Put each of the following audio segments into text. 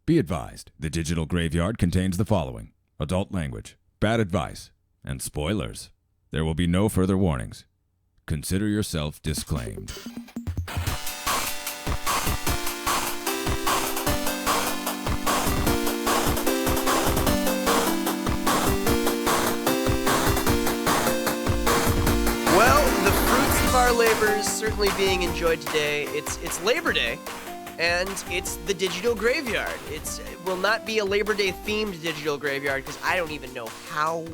Be advised, the digital graveyard contains the following: adult language, bad advice, and spoilers. There will be no further warnings. Consider yourself disclaimed. Well, the fruits of our labors certainly being enjoyed today. It's Labor Day, and it's the digital graveyard. It will not be a Labor Day themed digital graveyard because I don't even know how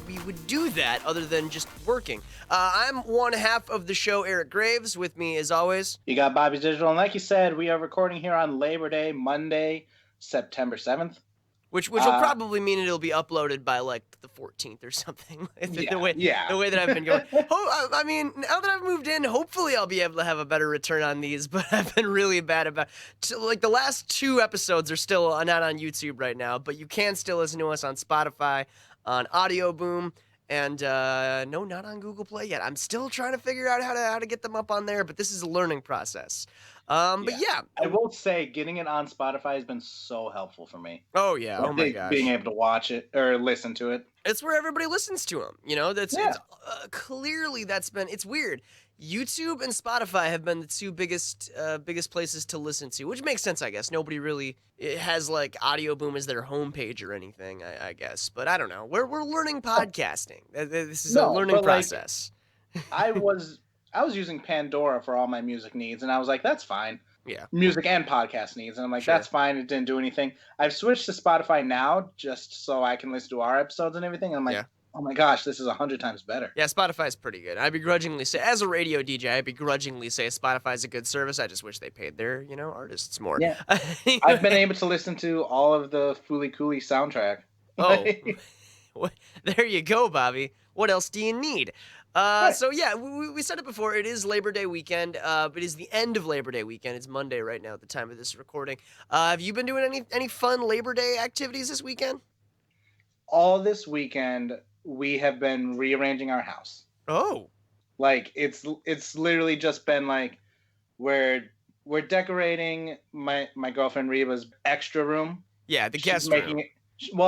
we would do that other than just working. I'm one half of the show, Eric Graves. With me, as always, you got Bobby Digital, and like you said, we are recording here on Labor Day, Monday, September 7th. Which will probably mean it'll be uploaded by like the 14th or something. The way that I've been going. I mean, now that I've moved in, hopefully I'll be able to have a better return on these. But I've been really bad about like the last 2 episodes are still not on YouTube right now, but you can still listen to us on Spotify, on Audio Boom, and no, not on Google Play yet. I'm still trying to figure out how to get them up on there, but this is a learning process. But yeah, I will say getting it on Spotify has been so helpful for me. Oh yeah, oh my gosh, being able to watch it or listen to it. It's where everybody listens to them. You know, clearly it's weird. YouTube and Spotify have been the 2 biggest places to listen to, which makes sense, I guess. Nobody really has like Audio Boom as their homepage or anything, I guess. But I don't know. We're learning podcasting. This is a learning process. I was using Pandora for all my music needs, and I was like, that's fine. Yeah. Music and podcast needs. And I'm like, Sure. That's fine. It didn't do anything. I've switched to Spotify now just so I can listen to our episodes and everything. And I'm like, Oh my gosh, this is 100 times better. Yeah, Spotify's pretty good. I begrudgingly say, as a radio DJ, I begrudgingly say Spotify's a good service. I just wish they paid their, artists more. Yeah. I've been able to listen to all of the Fooly Cooly soundtrack. Oh, there you go, Bobby. What else do you need? So yeah, we said it before. It is Labor Day weekend. It is the end of Labor Day weekend. It's Monday right now at the time of this recording. Have you been doing any fun Labor Day activities this weekend? All this weekend, we have been rearranging our house. Oh, like it's literally just been like we're decorating my girlfriend Reba's extra room. Yeah, the guest room.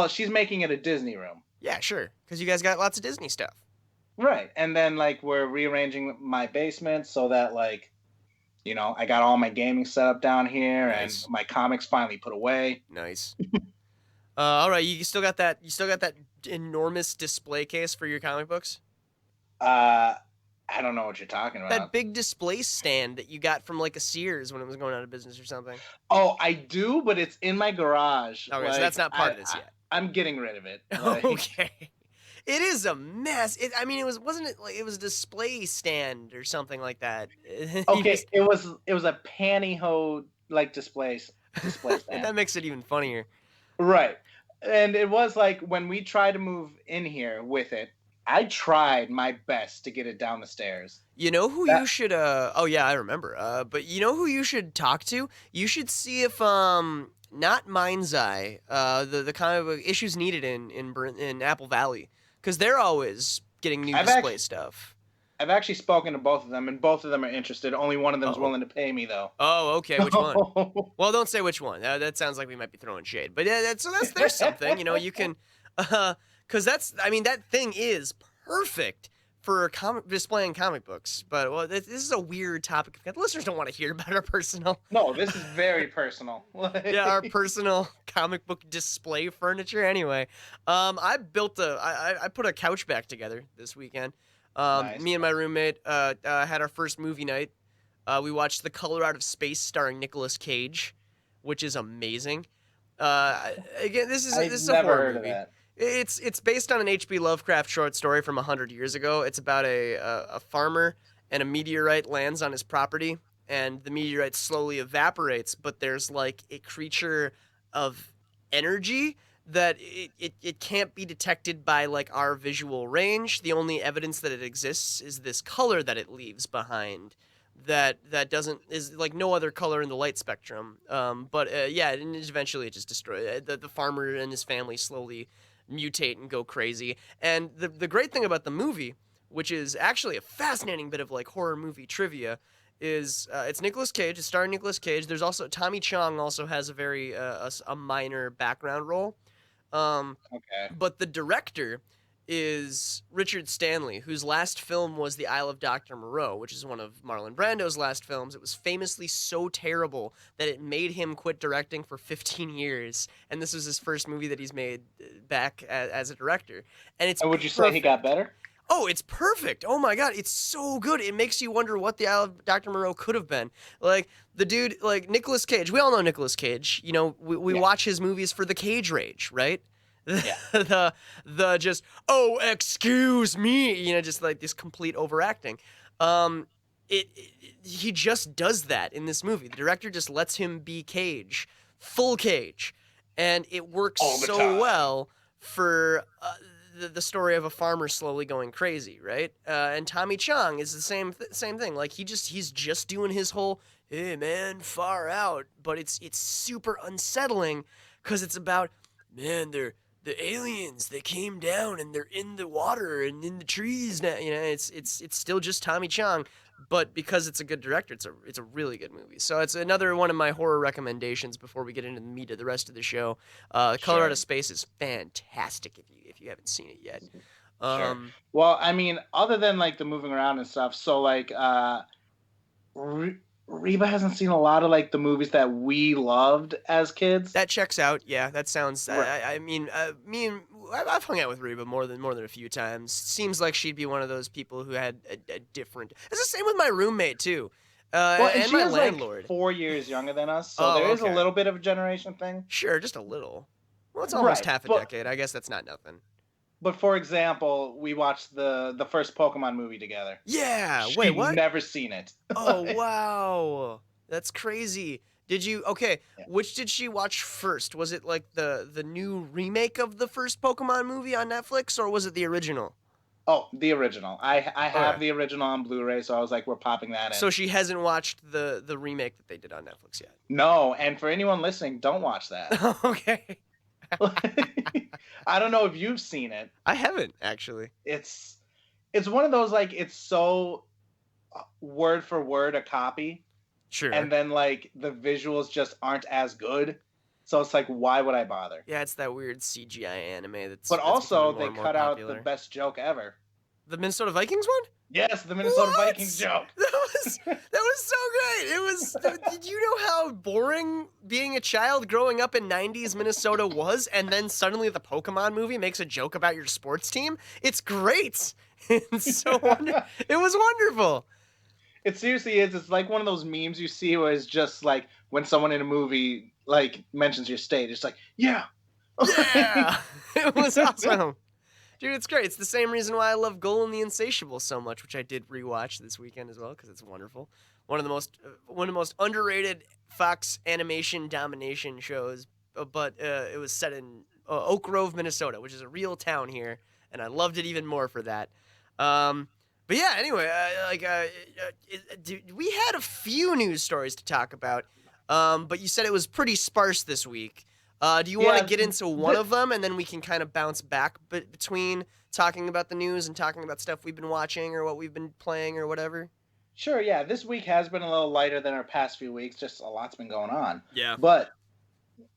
She's making it a Disney room. Yeah, sure, because you guys got lots of Disney stuff. Right, and then like we're rearranging my basement so that like, I got all my gaming set up down here. Nice. And my comics finally put away. Nice. All right, you still got that enormous display case for your comic books? I don't know what you're talking about. That big display stand that you got from like a Sears when it was going out of business or something. Oh, I do, but it's in my garage. Okay, so that's not part of this yet. I'm getting rid of it. Okay. It is a mess. It was a display stand or something like that. Okay, it was a pantyhose like display stand. That makes it even funnier. Right. And it was like when we tried to move in here with it, I tried my best to get it down the stairs. You know who you should oh yeah, I remember. But you know who you should talk to? You should see if not Mind's Eye, the kind of issues needed in Apple Valley, because they're always getting new display stuff. I've actually spoken to both of them, and both of them are interested. Only one of them is willing to pay me, though. Oh, okay. Which one? Well, don't say which one. That sounds like we might be throwing shade. But yeah, there's something. You can, because that thing is perfect for displaying comic books. But this is a weird topic. The listeners don't want to hear about our personal. No, this is very personal. Yeah, our personal comic book display furniture. Anyway, I put a couch back together this weekend. Nice. Me and my roommate had our first movie night. We watched The Color Out of Space starring Nicolas Cage, which is amazing. Again, this is a horror movie. It's based on an H.P. Lovecraft short story from 100 years ago. It's about a farmer, and a meteorite lands on his property, and the meteorite slowly evaporates, but there's like a creature of energy that it can't be detected by like our visual range. The only evidence that it exists is this color that it leaves behind that is like no other color in the light spectrum. But and eventually it just destroys the farmer and his family slowly mutate and go crazy. And the great thing about the movie, which is actually a fascinating bit of like horror movie trivia, is it's Nicolas Cage. It's starring Nicolas Cage. There's also Tommy Chong also has a very a minor background role. Okay. But the director is Richard Stanley, whose last film was The Isle of Dr. Moreau, which is one of Marlon Brando's last films. It was famously so terrible that it made him quit directing for 15 years, and this was his first movie that he's made back as a director. And it's And would you say he got better? Oh, it's perfect. Oh my God, it's so good. It makes you wonder what the Isle of Dr. Moreau could have been. Like, the dude, like Nicolas Cage, we all know Nicolas Cage. You know, we watch his movies for the cage rage, right? Yeah. the just, oh, excuse me, you know, just like this complete overacting. He just does that in this movie. The director just lets him be Cage, full Cage, and it works so well for the story of a farmer slowly going crazy, right? And Tommy Chong is the same thing. Like he's just doing his whole, hey man, far out, but it's super unsettling because it's about, man, the aliens, they came down and they're in the water and in the trees now. You know, it's still just Tommy Chong, but because it's a good director, it's a really good movie. So it's another one of my horror recommendations before we get into the meat of the rest of the show. Color Out of Space is fantastic if you haven't seen it yet. Sure. Well, I mean, other than like the moving around and stuff, so like Reba hasn't seen a lot of like the movies that we loved as kids. That checks out. Yeah, that sounds. Right. I mean, me and I've hung out with Reba more than a few times. Seems like she'd be one of those people who had a different. It's the same with my roommate too. And she my is landlord. Like 4 years younger than us, so there is a little bit of a generation thing. Sure, just a little. Well, it's almost half a decade. I guess that's not nothing. But for example, we watched the first Pokemon movie together. Yeah. Wait, what? Never seen it. Oh wow, that's crazy. Did you? Okay. Yeah. Which did she watch first? Was it like the new remake of the first Pokemon movie on Netflix, or was it the original? Oh, the original. I have the original on Blu-ray, so I was like, we're popping that in. So she hasn't watched the remake that they did on Netflix yet. No, and for anyone listening, don't watch that. Okay. I don't know if you've seen it. I haven't, actually. It's one of those, like, it's so word for word a copy. Sure. And then, like, the visuals just aren't as good. So it's like, why would I bother? Yeah, it's that weird CGI anime that's. But also, they cut out popular. the best joke ever. The Minnesota Vikings one? Yes, the Minnesota Vikings joke. That was so great. It was. Did you know how boring being a child growing up in '90s Minnesota was, and then suddenly the Pokemon movie makes a joke about your sports team? It's great. It's so it was wonderful. It seriously is. It's like one of those memes you see where it's just like when someone in a movie like mentions your state, it's like, yeah. It was awesome. Dude, it's great. It's the same reason why I love Golan the Insatiable so much, which I did rewatch this weekend as well because it's wonderful. One of the most underrated Fox animation domination shows, but it was set in Oak Grove, Minnesota, which is a real town here, and I loved it even more for that. But yeah, anyway, we had a few news stories to talk about, but you said it was pretty sparse this week. Do you want to get into one of them, and then we can kind of bounce back between talking about the news and talking about stuff we've been watching or what we've been playing or whatever? Sure, yeah. This week has been a little lighter than our past few weeks. Just a lot's been going on. Yeah. But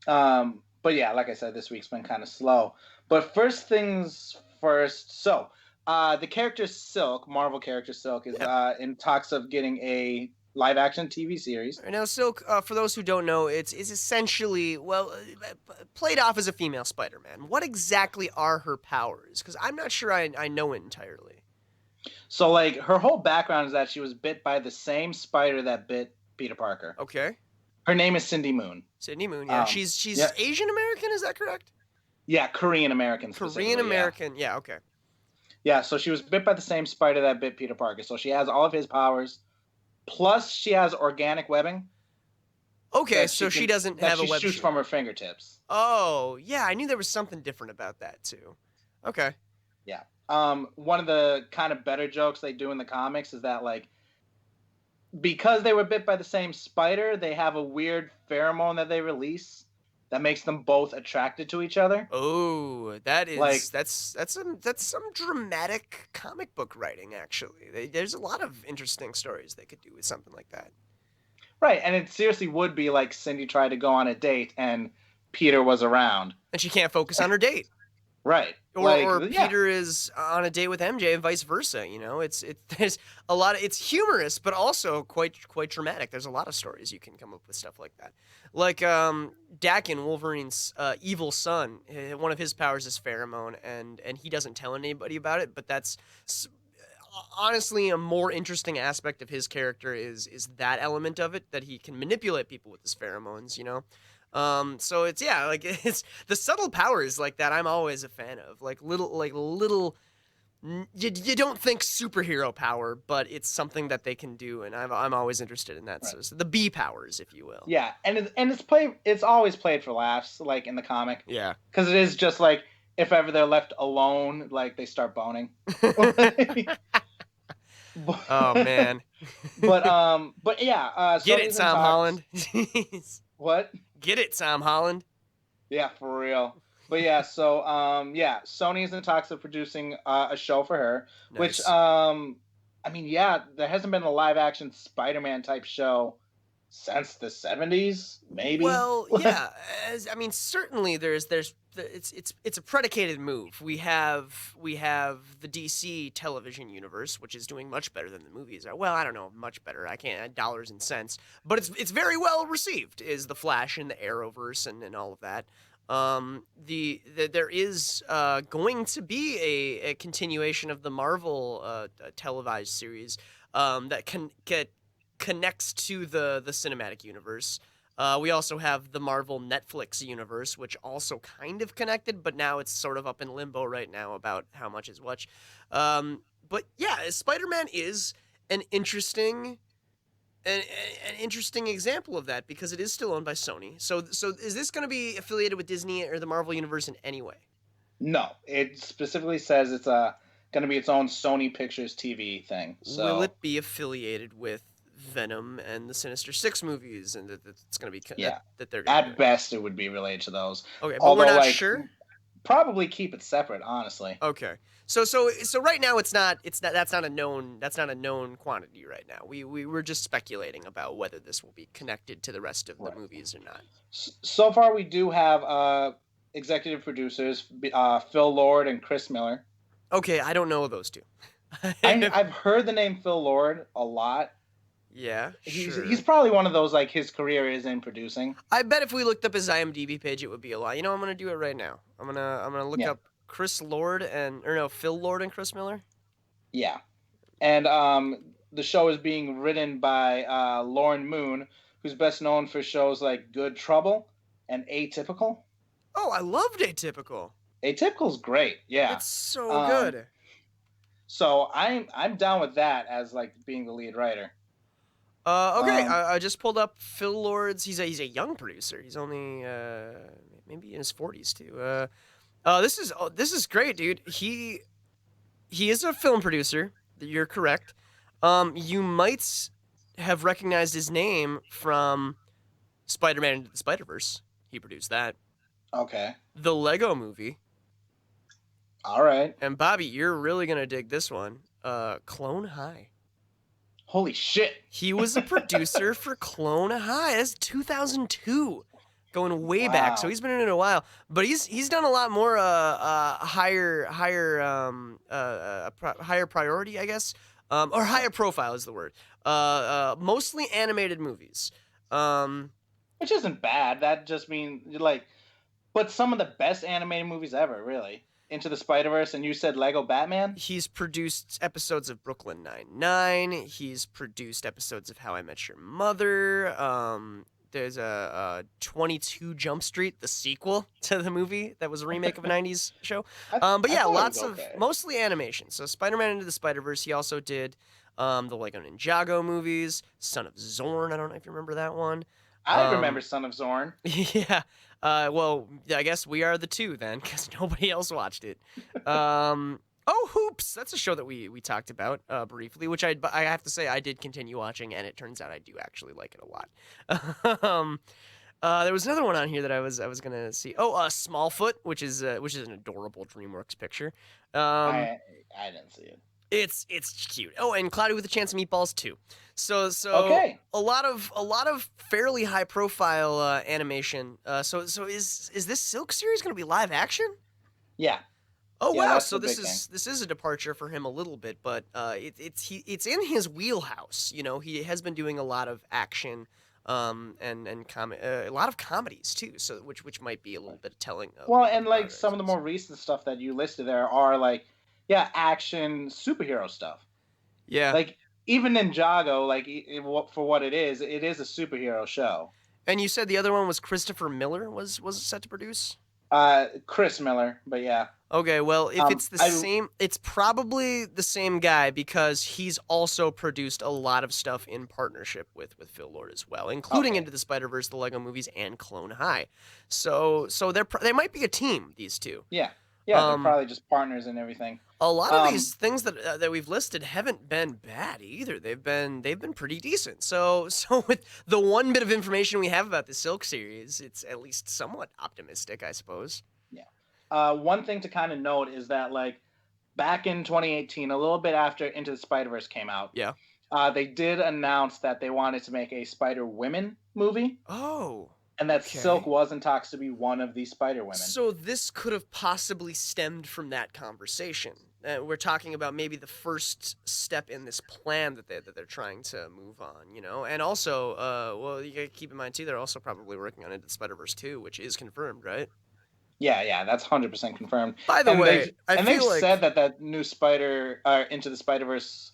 yeah, like I said, this week's been kind of slow. But first things first. So, the character Silk, Marvel character Silk, is in talks of getting a live-action TV series. Now, Silk, for those who don't know, it's essentially, played off as a female Spider-Man. What exactly are her powers? Because I'm not sure I know it entirely. So, like, her whole background is that she was bit by the same spider that bit Peter Parker. Okay. Her name is Cindy Moon. Cindy Moon, yeah. She's Asian American, is that correct? Yeah, Korean American. Korean American, yeah, okay. Yeah, so she was bit by the same spider that bit Peter Parker. So she has all of his powers. Plus, she has organic webbing. Okay, so she doesn't have a web shoot from her fingertips. Oh, yeah, I knew there was something different about that, too. Okay. Yeah. One of the kind of better jokes they do in the comics is that, like, because they were bit by the same spider, they have a weird pheromone that they release that makes them both attracted to each other. Oh, that is Like- that's some dramatic comic book writing. Actually, there's a lot of interesting stories they could do with something like that. Right, and it seriously would be like Cindy tried to go on a date and Peter was around. And she can't focus on her date. Right. Or Peter is on a date with MJ and vice versa. You know, there's a lot of, it's humorous, but also quite dramatic. There's a lot of stories you can come up with stuff like that. Like Dakin, Wolverine's evil son. One of his powers is pheromone, and he doesn't tell anybody about it. But that's honestly a more interesting aspect of his character is that element of it, that he can manipulate people with his pheromones. You know. So it's the subtle powers like that I'm always a fan of. Like little you don't think superhero power, but it's something that they can do, and I'm always interested in that. Right. So the B powers, if you will. Yeah, and it's always played for laughs, like in the comic. Yeah. Because it is just like if ever they're left alone, like they start boning. Oh man. but yeah. Get it, Tom Holland. What? Get it, Tom Holland. Yeah, for real. But yeah, so Sony is in talks of producing a show for her, nice. Which I mean, yeah, there hasn't been a live action Spider-Man type show since the 70s, maybe. Well, yeah, I mean, certainly it's a predicated move. We have the DC television universe, which is doing much better than the movies are. Well, I don't know, much better. I can't dollars and cents, but it's very well received. Is the Flash and the Arrowverse and all of that. There is going to be a continuation of the Marvel televised series that connects to the cinematic universe. We also have the Marvel Netflix universe, which also kind of connected, but now it's sort of up in limbo right now about how much is what. But yeah, Spider-Man is an interesting example of that because it is still owned by Sony. So is this going to be affiliated with Disney or the Marvel universe in any way? No, it specifically says it's going to be its own Sony Pictures TV thing. So will it be affiliated with Venom and the Sinister Six movies, and that it's going to be that they're gonna at best it would be related to those. Okay, but we're not sure. Probably keep it separate, honestly. Okay, so right now that's not a known quantity right now. We were just speculating about whether this will be connected to the rest of the movies or not. So far, we do have executive producers Phil Lord and Chris Miller. Okay, I don't know those two. I've heard the name Phil Lord a lot. Yeah, sure. He's probably one of those, like, his career is in producing. I bet if we looked up his IMDb page, it would be a lot. You know, I'm gonna do it right now. I'm gonna look up Phil Lord and Chris Miller. Yeah, and the show is being written by Lauren Moon, who's best known for shows like Good Trouble and Atypical. Oh, I loved Atypical. Atypical's great. Yeah, it's so good. So I'm down with that as like being the lead writer. Okay, I just pulled up Phil Lord's. He's a young producer. He's only maybe in his 40s too. This is great, dude. He is a film producer. You're correct. You might have recognized his name from Spider-Man Into the Spider-Verse. He produced that. Okay. The Lego Movie. All right. And Bobby, you're really gonna dig this one. Clone High. Holy shit. He was a producer for Clone High. That's 2002. Going way back. So he's been in it a while. But he's done a lot more higher priority, I guess. Or higher profile is the word. Mostly animated movies. Which isn't bad. That just means but some of the best animated movies ever, really. Into the Spider-Verse, and you said Lego Batman? He's produced episodes of Brooklyn Nine-Nine. He's produced episodes of How I Met Your Mother. There's a 22 Jump Street, the sequel to the movie that was a remake of a 90s show. But yeah, lots of mostly animation. So Spider-Man Into the Spider-Verse. He also did the Lego Ninjago movies, Son of Zorn. I don't know if you remember that one. I remember Son of Zorn. Yeah. Well, I guess we are the two then, because nobody else watched it. Oh, Hoops! That's a show that we talked about briefly, which I have to say I did continue watching, and it turns out I do actually like it a lot. There was another one on here that I was gonna see. Oh, Smallfoot, which is an adorable DreamWorks picture. Um, I didn't see it. it's cute. Oh, and Cloudy with a Chance of Meatballs too. So Okay. a lot of fairly high profile animation. So is this Silk series gonna be live action? Yeah. Oh Yeah, wow! that's So the big thing. this is a departure for him a little bit, but it's in his wheelhouse. You know, he has been doing a lot of action, a lot of comedies too. So which might be a little bit telling Well, of and the like some of the boundaries. more recent stuff that you listed there are like, yeah, action superhero stuff. Yeah, Like even Ninjago, like for what it is a superhero show. and you said the other one was Christopher Miller was set to produce. Chris Miller, but yeah. Okay, well, if it's the I same, it's probably the same guy because he's also produced a lot of stuff in partnership with Phil Lord as well, including okay. Into the Spider-Verse, the Lego movies, and Clone High. So they might be a team, these two. Yeah, yeah, they're Um, probably just partners and everything. a lot of Um, these things that we've listed haven't been bad either. They've been pretty decent. So with the one bit of information we have about the Silk series, it's at least somewhat optimistic, I suppose. yeah. One thing to kind of note is that like back in 2018, a little bit after Into the Spider-Verse came out, Yeah. they did announce that they wanted to make a Spider Women movie, Oh. and that Silk Okay. was in talks to be one of these Spider Women. So this could have possibly stemmed from that conversation. We're talking about maybe the first step in this plan that they're trying to move on, you know. And also, well, you gotta keep in mind too, they're also probably working on Into the Spider-Verse 2, which is confirmed, right? Yeah, that's 100% confirmed. By the And way, I they've feel said like that new Into the Spider-Verse,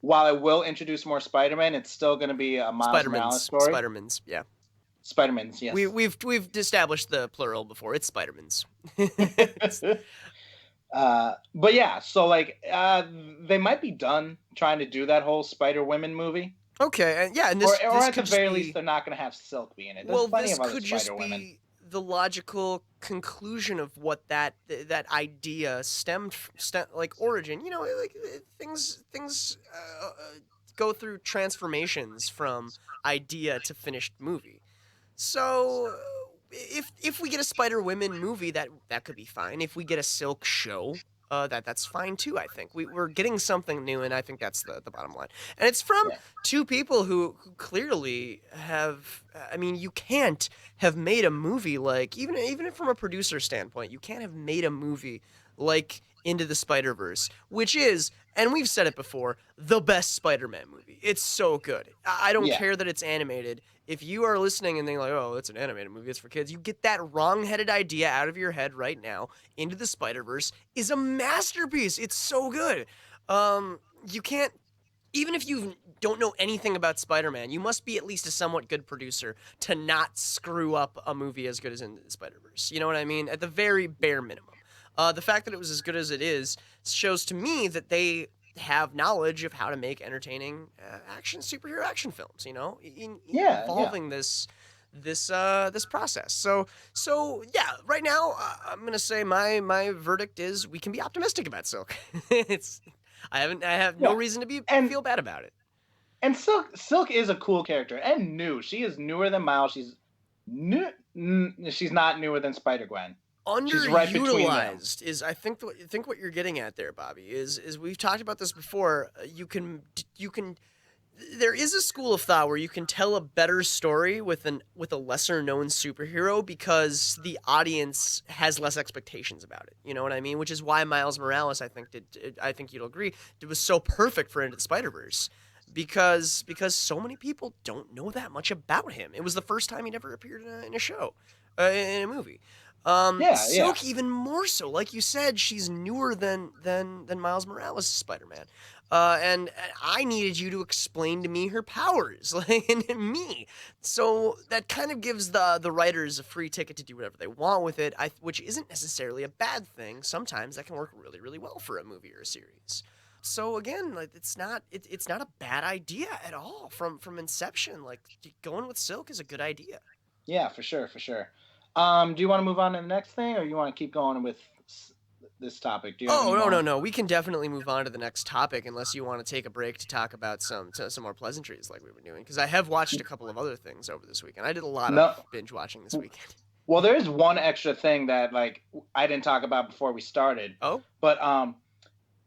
while it will introduce more Spider-Man, it's still going to be a Miles Morales story. Spider-Man's, yeah. Spider-Man's, yes. We've established the plural before. It's Spider-Man's. But yeah, so like they might be done trying to do that whole Spider-Women movie. Okay, and yeah, and Or this at the could just very be least, they're not going to have Silk be in it. There's well, plenty this of other could just Spider-Women. be the logical conclusion of what that idea like origin. You know, like things go through transformations from idea to finished movie. So if we get a Spider Women movie, that could be fine. If we get a Silk show, that's fine too. I think we're getting something new, and I think that's the bottom line. And it's from Yeah. two people who clearly have. I mean, you can't have made a movie like even from a producer standpoint, you can't have made a movie like Into the Spider-Verse, which is, and we've said it before, the best Spider-Man movie. It's so good. I don't Yeah. care that it's animated. If you are listening and thinking like, oh, it's an animated movie, it's for kids, you get that wrong-headed idea out of your head right now. Into the Spider-Verse is a masterpiece. It's so good. You can't, even if you don't know anything about Spider-Man, you must be at least a somewhat good producer to not screw up a movie as good as Into the Spider-Verse. You know what I mean? At the very bare minimum. The fact that it was as good as it is shows to me that they have knowledge of how to make entertaining superhero action films. You know, Yeah. involving this process. So yeah, right now I'm gonna say my verdict is we can be optimistic about Silk. I have no Yeah. reason to And feel bad about it. And Silk is a cool character and new. She is newer than Miles. She's new. She's not newer than Spider Gwen. She's right between them. Underutilized is I think what you're getting at there, Bobby, is we've talked about this before. You can there is a school of thought where you can tell a better story with a lesser known superhero because the audience has less expectations about it. You know what I mean? Which is why Miles Morales, I think you'll agree, it was so perfect for Into the Spider-Verse. Because so many people don't know that much about him. It was the first time he'd ever appeared in a show, in a movie. Yeah. Silk even more so. Like you said, she's newer than Miles Morales' Spider-Man. And I needed you to explain to me her powers, like and me. So that kind of gives the writers a free ticket to do whatever they want with it, which isn't necessarily a bad thing. Sometimes that can work really, really well for a movie or a series. So again, like it's not a bad idea at all from inception. Like going with Silk is a good idea. Yeah, for sure. Do you want to move on to the next thing, or you want to keep going with this topic. Do you have any no, more? no, no. We can definitely move on to the next topic unless you want to take a break to talk about some more pleasantries like we were doing. Because I have watched a couple of other things over this weekend. I did a lot No. of binge watching this weekend. Well, there is one extra thing that like I didn't talk about before we started. Oh? But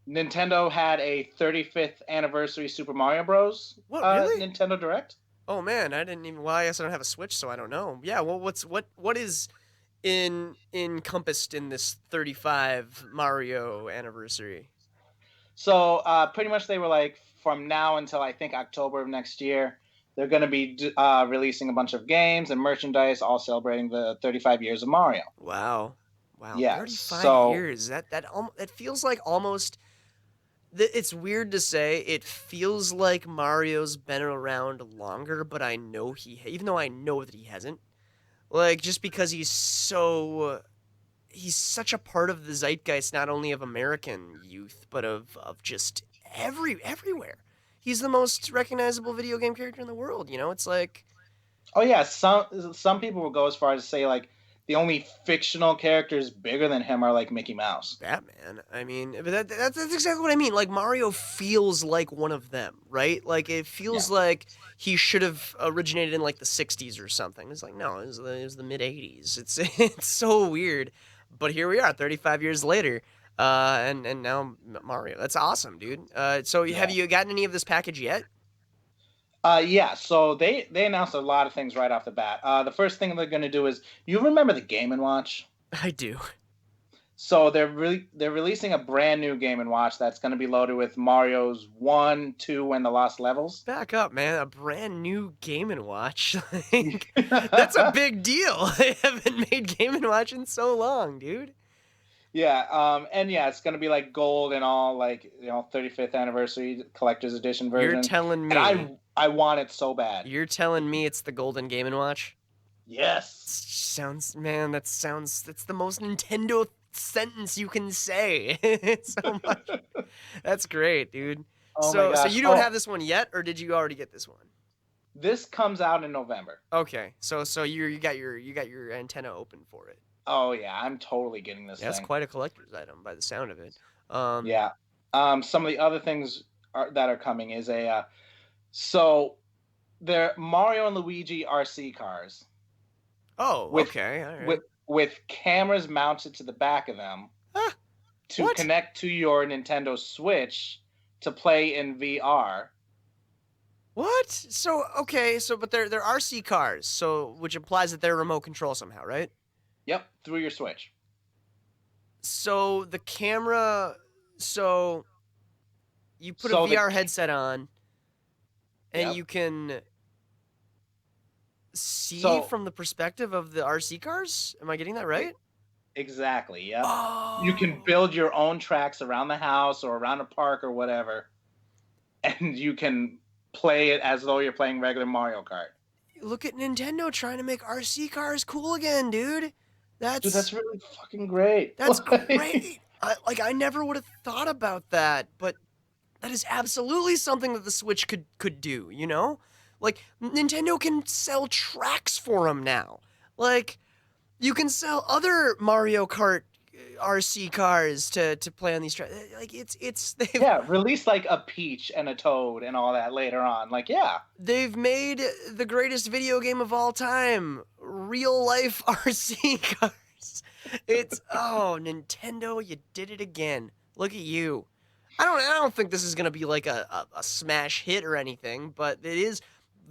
Nintendo had a 35th anniversary Super Mario Bros. What, really? Nintendo Direct. Oh man, I didn't even. Well, I guess I don't have a Switch, so I don't know. Yeah, well, what is encompassed in this 35 Mario anniversary? So pretty much they were like from now until I think October of next year, they're going to be releasing a bunch of games and merchandise, all celebrating the 35 years of Mario. Wow, Yeah, 35 years. That feels like almost. It's weird to say. It feels like Mario's been around longer, but I know even though I know that he hasn't. Like, just because he's such a part of the zeitgeist, not only of American youth, but of just everywhere. He's the most recognizable video game character in the world, you know? It's like... Oh, yeah, some people will go as far as to say, like, the only fictional characters bigger than him are, like, Mickey Mouse. Batman. I mean, but that's exactly what I mean. Like, Mario feels like one of them, right? Like, it feels like he should have originated in, like, the 60s or something. It's like, no, it was the mid-80s. It's so weird. But here we are, 35 years later, and now Mario. That's awesome, dude. So have you gotten any of this package yet? Yeah, so they announced a lot of things right off the bat. The first thing they're going to do is, you remember the Game & Watch? I do. So they're releasing a brand new Game & Watch that's going to be loaded with Mario's 1, 2, and the Lost Levels. Back up, man. A brand new Game & Watch. Like, that's a big deal. They haven't made Game & Watch in so long, dude. Yeah, and yeah, it's going to be like gold and all, like, 35th anniversary collector's edition version. You're telling me. And I want it so bad. You're telling me it's the golden Game & Watch? Yes. That's the most Nintendo sentence you can say. So much. That's great, dude. Oh so you don't have this one yet, or did you already get this one? This comes out in November. Okay. So you got your antenna open for it. Oh yeah, I'm totally getting this thing. That's quite a collector's item by the sound of it. Yeah. Some of the other things that are coming is so they're Mario and Luigi RC cars. Oh, okay. All right. With cameras mounted to the back of them to connect to your Nintendo Switch to play in VR. What? So but they're RC cars, so which implies that they're remote control somehow, right? Yep, through your Switch. So the camera, you put a VR headset on, and you can see from the perspective of the RC cars? Am I getting that right? Exactly, yeah. Oh. You can build your own tracks around the house or around a park or whatever, and you can play it as though you're playing regular Mario Kart. Look at Nintendo trying to make RC cars cool again, dude. Dude, that's really fucking great. That's great. I never would have thought about that, but that is absolutely something that the Switch could do, you know? Like, Nintendo can sell tracks for them now. Like, you can sell other Mario Kart RC cars to play on these tracks. Like, release like a Peach and a Toad and all that later on. Like, yeah. They've made the greatest video game of all time. Real life RC cars. Nintendo, you did it again. Look at you. I don't think this is gonna be like a smash hit or anything, but it is.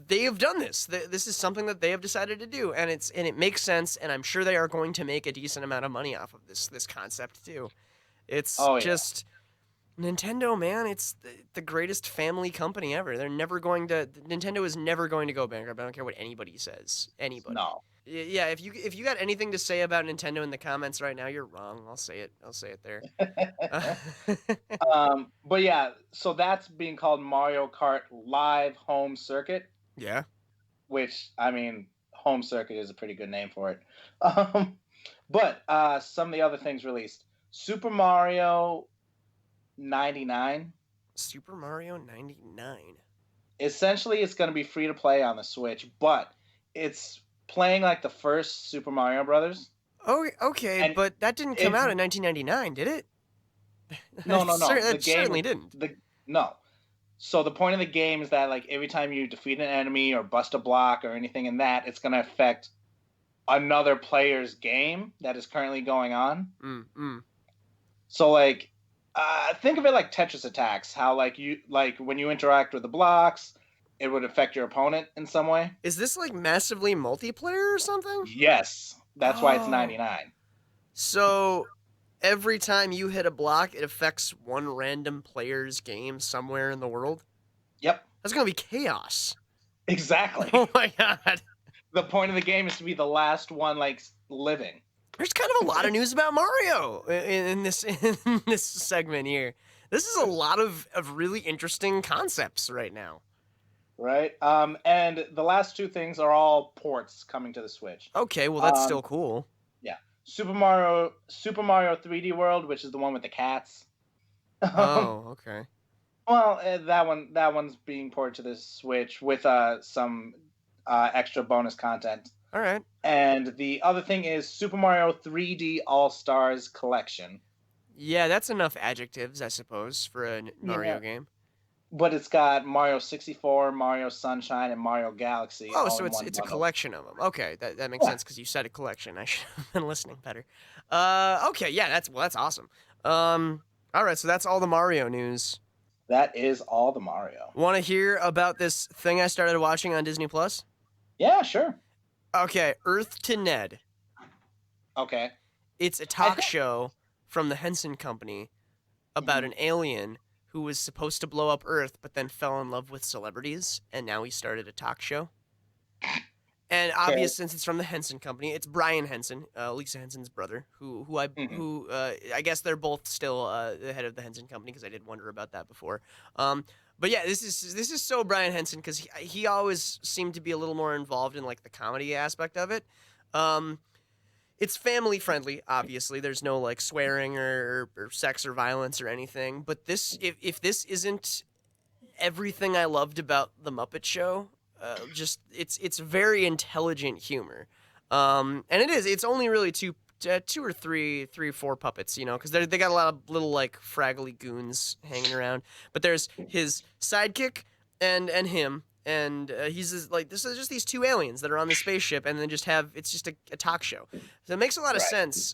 They have done this. This is something that they have decided to do, and it makes sense. And I'm sure they are going to make a decent amount of money off of this concept too. It's just Nintendo, man. It's the greatest family company ever. Nintendo is never going to go bankrupt. I don't care what anybody says. Anybody. No. Yeah, if you got anything to say about Nintendo in the comments right now, you're wrong. I'll say it there. But yeah, so that's being called Mario Kart Live Home Circuit. Yeah. Which, I mean, Home Circuit is a pretty good name for it. But some of the other things released. Super Mario 99. Super Mario 99. Essentially, it's going to be free to play on the Switch, but it's playing like the first Super Mario Brothers. Oh, okay, but that didn't come out in 1999, did it? No. It certainly didn't. No. So the point of the game is that like every time you defeat an enemy or bust a block or anything in that, it's going to affect another player's game that is currently going on. So like, think of it like Tetris attacks. How like when you interact with the blocks, it would affect your opponent in some way. Is this like massively multiplayer or something? Yes, that's why it's 99. So every time you hit a block, it affects one random player's game somewhere in the world? Yep. That's going to be chaos. Exactly. Oh my god. The point of the game is to be the last one like living. There's kind of a lot of news about Mario in this segment here. This is a lot of really interesting concepts right now. Right. And the last two things are all ports coming to the Switch. Okay, well that's still cool. Yeah. Super Mario 3D World, which is the one with the cats. Oh, okay. Well, that one's being ported to the Switch with some extra bonus content. All right. And the other thing is Super Mario 3D All-Stars Collection. Yeah, that's enough adjectives, I suppose, for a Mario game. But it's got Mario 64, Mario Sunshine, and Mario Galaxy. Oh, so it's a collection of them. Okay, that makes sense because you said a collection. I should have been listening better. Okay, yeah, that's awesome. All right, so that's all the Mario news. That is all the Mario. Want to hear about this thing I started watching on Disney Plus? Yeah, sure. Okay, Earth to Ned. Okay. It's a talk show from the Henson Company about an alien who was supposed to blow up Earth, but then fell in love with celebrities, and now he started a talk show. And obvious, since it's from the Henson Company, it's Brian Henson, Lisa Henson's brother, who I guess they're both still the head of the Henson Company, because I did wonder about that before. But yeah, this is so Brian Henson, because he always seemed to be a little more involved in like the comedy aspect of it. It's family friendly, obviously. There's no like swearing or sex or violence or anything. But this, if this isn't everything I loved about the Muppet Show, just it's very intelligent humor, and it's only really two or three, four puppets, you know, because they got a lot of little like fraggly goons hanging around. But there's his sidekick and him. And he's like, this is just these two aliens that are on the spaceship, and then it's just a talk show. So it makes a lot of sense.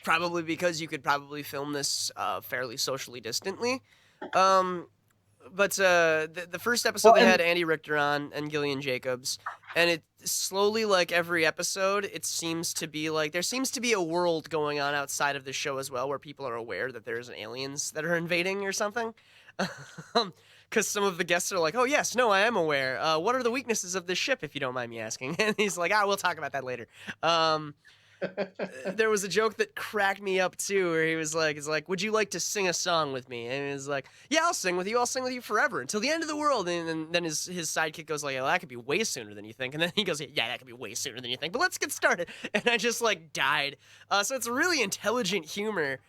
Probably because you could probably film this fairly socially distantly. But the first episode they had Andy Richter on and Gillian Jacobs, and it slowly, like every episode, it seems to be like there seems to be a world going on outside of the show as well, where people are aware that there's aliens that are invading or something. Because some of the guests are like, oh, yes, no, I am aware. What are the weaknesses of this ship, if you don't mind me asking? And he's like, we'll talk about that later. There was a joke that cracked me up, too, where he was like, would you like to sing a song with me? And he was like, yeah, I'll sing with you. I'll sing with you forever until the end of the world. And then his sidekick goes like, that could be way sooner than you think. And then he goes, yeah, that could be way sooner than you think. But let's get started. And I just, like, died. So it's really intelligent humor.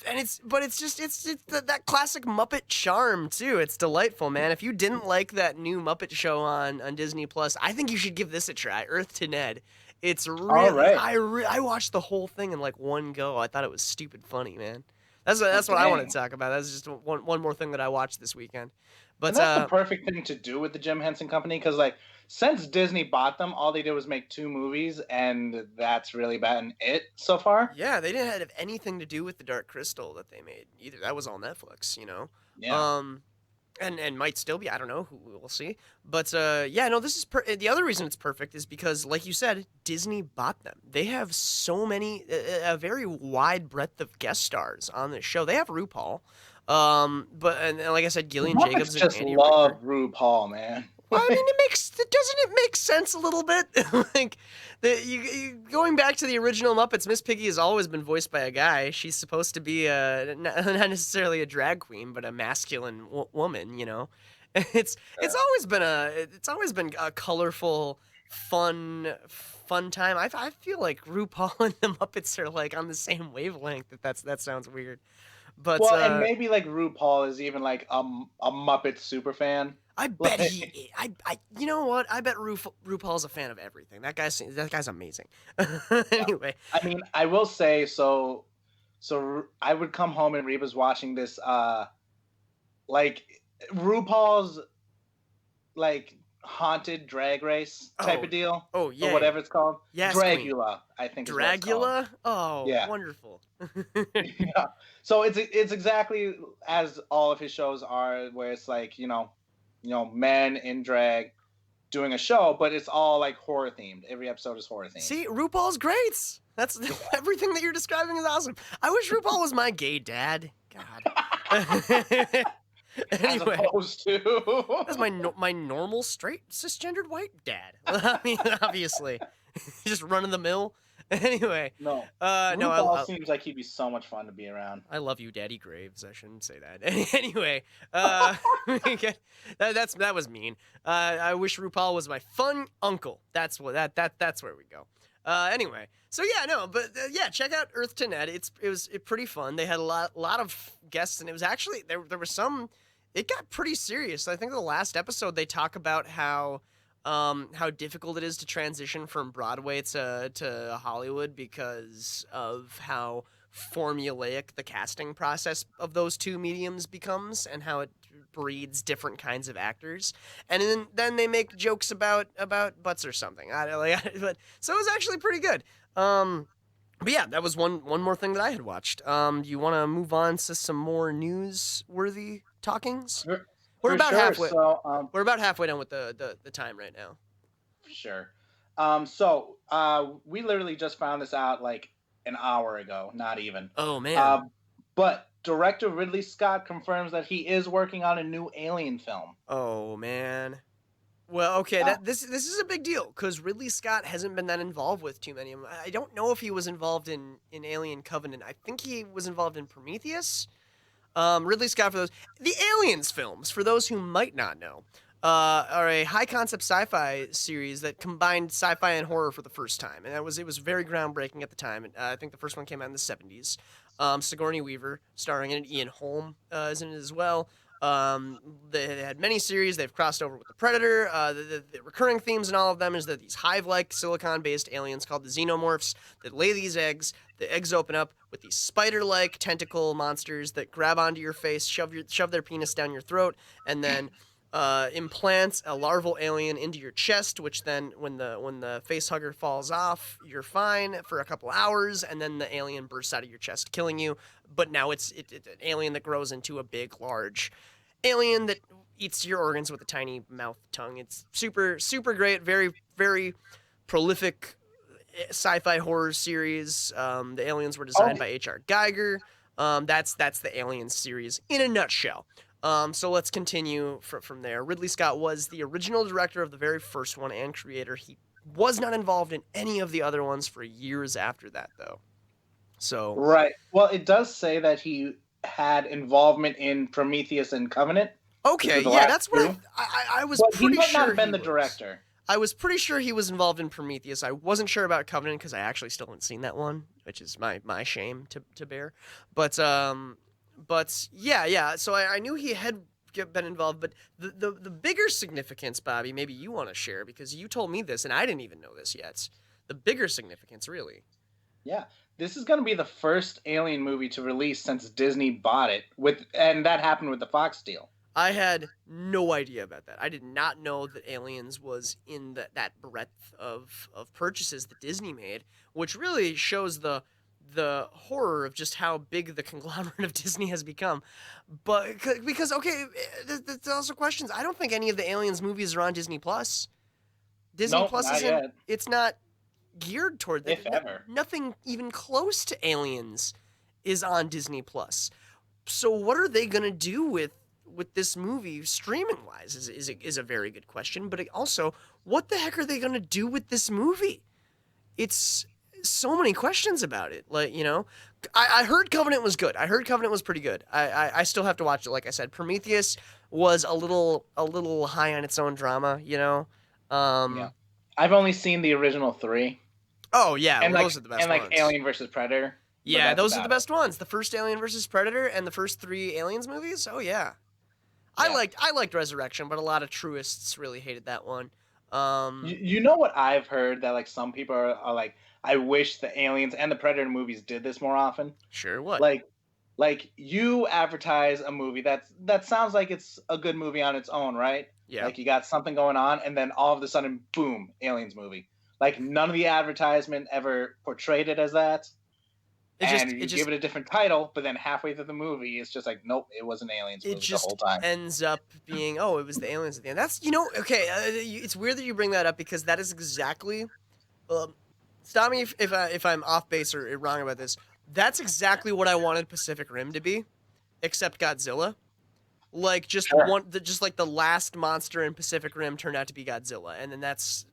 And it's that classic Muppet charm too. It's delightful, man. If you didn't like that new Muppet show on Disney Plus, I think you should give this a try. Earth to Ned. It's really I watched the whole thing in like one go. I thought it was stupid funny, man. That's what I want to talk about. That's just one more thing that I watched this weekend. But and that's the perfect thing to do with the Jim Henson Company, because like since Disney bought them, all they did was make 2 movies, and that's really been it so far. Yeah, they didn't have anything to do with the Dark Crystal that they made either. That was on Netflix, you know. Yeah. And might still be. I don't know. We'll see. But this is the other reason it's perfect is because, like you said, Disney bought them. They have so many, a very wide breadth of guest stars on this show. They have Rue Paul, and like I said, Gillian Jacobs and Andy Richter. I just love Rue Paul, man. Well, I mean, doesn't it make sense a little bit? Like, going back to the original Muppets, Miss Piggy has always been voiced by a guy. She's supposed to be not necessarily a drag queen, but a masculine woman. You know, it's always been a colorful, fun time. I feel like RuPaul and the Muppets are like on the same wavelength. That sounds weird, but and maybe like RuPaul is even like a Muppet super fan. I bet you know what? I bet RuPaul's a fan of everything. That guy's amazing. Anyway. I mean, I will say, so So I would come home and Reba's watching this, like Rue Paul's like haunted drag race type of deal. Oh, or yeah. whatever it's called. Yes, Dragula, I think is what it's called. Dragula? Oh, Yeah. wonderful. Yeah. So it's exactly as all of his shows are, where it's like, men in drag doing a show, but it's all like horror themed. Every episode is horror themed. See, RuPaul's great. That's everything that you're describing is awesome. I wish RuPaul was my gay dad. God. Anyway, as opposed to that's my normal straight cisgendered white dad. I mean, obviously, just run of the mill. Anyway, no, RuPaul seems like he'd be so much fun to be around. I love you, Daddy Graves. I shouldn't say that. Anyway, that was mean. I wish RuPaul was my fun uncle. That's that's where we go. Anyway, so yeah, no, but yeah, check out Earth to Net. It was pretty fun. They had a lot of guests, and it was actually there was some. It got pretty serious. I think the last episode they talk about how difficult it is to transition from Broadway to Hollywood because of how formulaic the casting process of those two mediums becomes and how it breeds different kinds of actors. And then they make jokes about butts or something. But so it was actually pretty good. But yeah, that was one more thing that I had watched. Do you want to move on to some more newsworthy talkings? We're about halfway. So, we're about halfway done with the time right now. Sure. We literally just found this out like an hour ago, not even. Oh man. But director Ridley Scott confirms that he is working on a new Alien film. Oh man. Well, okay, this is a big deal because Ridley Scott hasn't been that involved with too many of them. I don't know if he was involved in Alien Covenant. I think he was involved in Prometheus. Ridley Scott, for the Aliens films, for those who might not know, are a high-concept sci-fi series that combined sci-fi and horror for the first time, and it was very groundbreaking at the time. I think the first one came out in the 70s. Sigourney Weaver, starring in it, Ian Holm is in it as well. They had many series. They've crossed over with the Predator. The recurring themes in all of them is that these hive-like silicon-based aliens called the xenomorphs that lay these eggs. The eggs open up with these spider-like tentacle monsters that grab onto your face, shove their penis down your throat, and then implants a larval alien into your chest, which then, when the face hugger falls off, you're fine for a couple hours, and then the alien bursts out of your chest, killing you. But now it's an alien that grows into a big, large alien that eats your organs with a tiny mouth tongue. It's super, super great, very, very prolific sci-fi horror series. The aliens were designed by H.R. Geiger. That's the Aliens series in a nutshell. So let's continue from there. Ridley Scott was the original director of the very first one and creator. He was not involved in any of the other ones for years after that, though. So right. Well, it does say that he had involvement in Prometheus and Covenant. Okay, yeah, that's what I was pretty sure. He might not have been the director. I was pretty sure he was involved in Prometheus. I wasn't sure about Covenant because I actually still haven't seen that one, which is my shame to bear. But yeah. So I knew he had been involved. But the bigger significance, Bobby, maybe you want to share because you told me this and I didn't even know this yet. The bigger significance, really. Yeah, this is going to be the first Alien movie to release since Disney bought it, and that happened with the Fox deal. I had no idea about that. I did not know that Aliens was in that breadth of purchases that Disney made, which really shows the horror of just how big the conglomerate of Disney has become. But because there's also questions. I don't think any of the Aliens movies are on Disney Plus. Disney Plus isn't. It's not geared toward that. If ever. Nothing even close to Aliens is on Disney Plus. So what are they gonna do with this movie streaming wise is a very good question, but also what the heck are they going to do with this movie? It's so many questions about it. Like, I heard Covenant was good. I heard Covenant was pretty good. I still have to watch it. Like I said, Prometheus was a little high on its own drama, Yeah. I've only seen the original 3. Oh yeah, and those are the best ones. And Alien vs. Predator. Yeah, those are the best ones. The first Alien vs. Predator and the first 3 Aliens movies. Oh yeah. I liked Resurrection, but a lot of truists really hated that one. You know what I've heard that like some people are like, I wish the Aliens and the Predator movies did this more often. Sure, what? Like you advertise a movie that sounds like it's a good movie on its own, right? Yeah. Like you got something going on, and then all of a sudden, boom, Aliens movie. Like none of the advertisement ever portrayed it as that. You give it a different title, but then halfway through the movie, it's just like, nope, it was an Aliens movie the whole time. It just ends up being, oh, it was the Aliens at the end. That's, okay, it's weird that you bring that up because that is exactly, stop me if I'm off base or wrong about this. That's exactly what I wanted Pacific Rim to be, except Godzilla. Like, just like the last monster in Pacific Rim turned out to be Godzilla. And then it's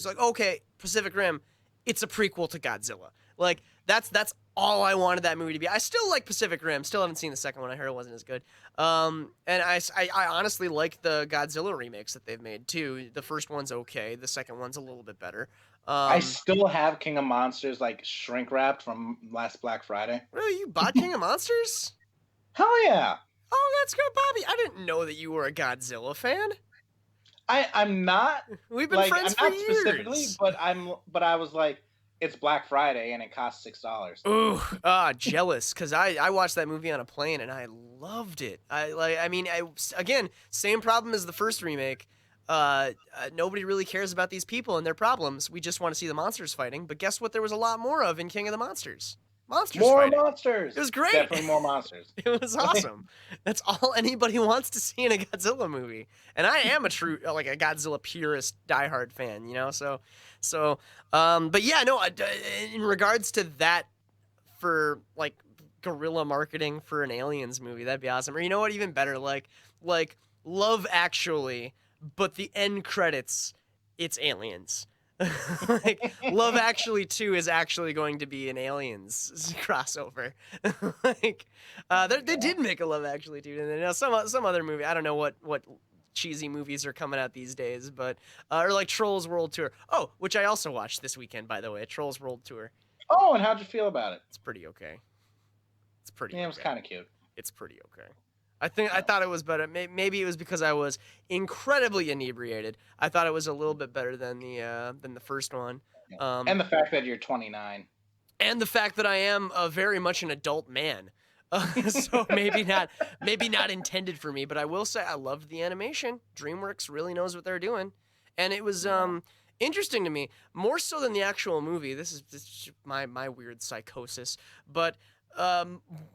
like, okay, Pacific Rim, it's a prequel to Godzilla. Like, that's all I wanted that movie to be. I still like Pacific Rim. Still haven't seen the second one. I heard it wasn't as good. And I honestly like the Godzilla remakes that they've made, too. The first one's okay. The second one's a little bit better. I still have King of Monsters, like, shrink-wrapped from last Black Friday. Really? You bought King of Monsters? Hell yeah. Oh, that's good, Bobby. I didn't know that you were a Godzilla fan. I'm not. We've been friends for years. Specifically, but I was like, it's Black Friday and it costs $6. Ooh, jealous, because I watched that movie on a plane and I loved it. Again, same problem as the first remake. Nobody really cares about these people and their problems. We just want to see the monsters fighting. But guess what? There was a lot more of in King of the Monsters. More monsters. It was great. Definitely more monsters. It was awesome. That's all anybody wants to see in a Godzilla movie. And I am a Godzilla purist, diehard fan, but yeah, no, in regards to that, for like guerrilla marketing for an Aliens movie, that'd be awesome. Or you know what, even better, like Love Actually, but the end credits, it's aliens. Like, Love Actually 2 is actually going to be an Aliens crossover. They did make a Love Actually 2, and then some other movie. I don't know what cheesy movies are coming out these days, but or like Trolls World Tour. Oh, which I also watched this weekend, by the way, Trolls World Tour. Oh, and how'd you feel about it? It's pretty okay. It was kind of cute. It's pretty okay. I thought it was better. Maybe it was because I was incredibly inebriated. I thought it was a little bit better than the first one. And the fact that you're 29. And the fact that I am very much an adult man. So maybe not intended for me, but I will say I loved the animation. DreamWorks really knows what they're doing. And it was interesting to me, more so than the actual movie. This is my weird psychosis, but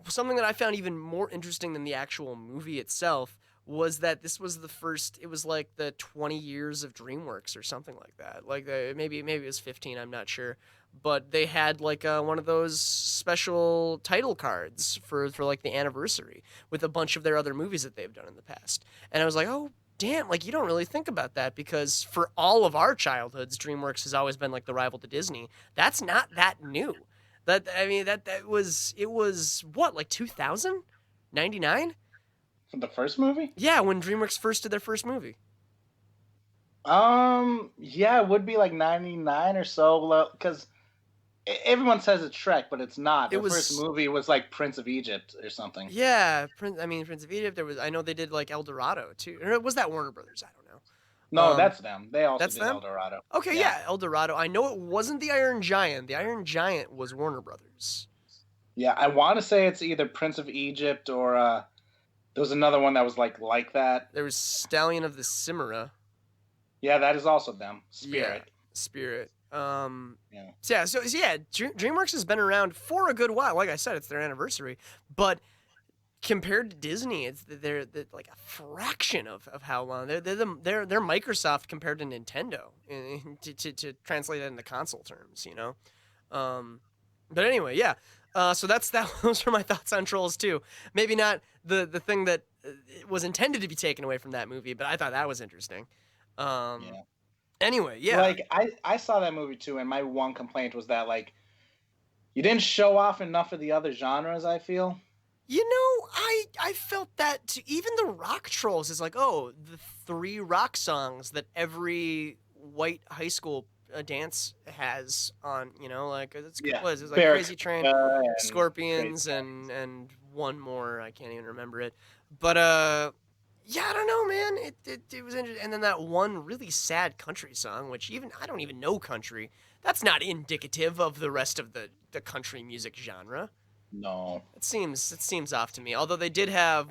something that I found even more interesting than the actual movie itself was that this was the first. It was like the 20 years of DreamWorks or something like that. Like maybe it was 15. I'm not sure, but they had like one of those special title cards for like the anniversary with a bunch of their other movies that they've done in the past. And I was like, oh damn! Like you don't really think about that because for all of our childhoods, DreamWorks has always been like the rival to Disney. That's not that new. That was what, like 2000? 99? For the first movie? Yeah, when DreamWorks first did their first movie. Yeah, it would be like 99 or so, because everyone says it's Shrek, but it's not. The first movie was like Prince of Egypt or something. Yeah, Prince of Egypt. I know they did like El Dorado too. Or was that Warner Brothers? I don't know. No, that's them. They also did them? El Dorado. Okay, yeah, El Dorado. I know it wasn't the Iron Giant. The Iron Giant was Warner Brothers. Yeah, I want to say it's either Prince of Egypt or there was another one that was like that. There was Stallion of the Cimarra. Yeah, that is also them. Spirit. Yeah, Spirit. DreamWorks has been around for a good while. Like I said, it's their anniversary, but compared to Disney, they're like a fraction of how long. They're Microsoft compared to Nintendo to translate it into console terms, But anyway, yeah. So those are my thoughts on Trolls 2. Maybe not the thing that was intended to be taken away from that movie, but I thought that was interesting. Anyway, yeah. Like I saw that movie too, and my one complaint was that like you didn't show off enough of the other genres, I feel. I felt that too. Even the rock Trolls is like, oh, the 3 rock songs that every white high school dance has on, like it's like Crazy Train, Scorpions, and one more, I can't even remember it. But yeah, I don't know, man. It was interesting. And then that one really sad country song, which I don't even know country. That's not indicative of the rest of the country music genre. No. It seems off to me. Although they did have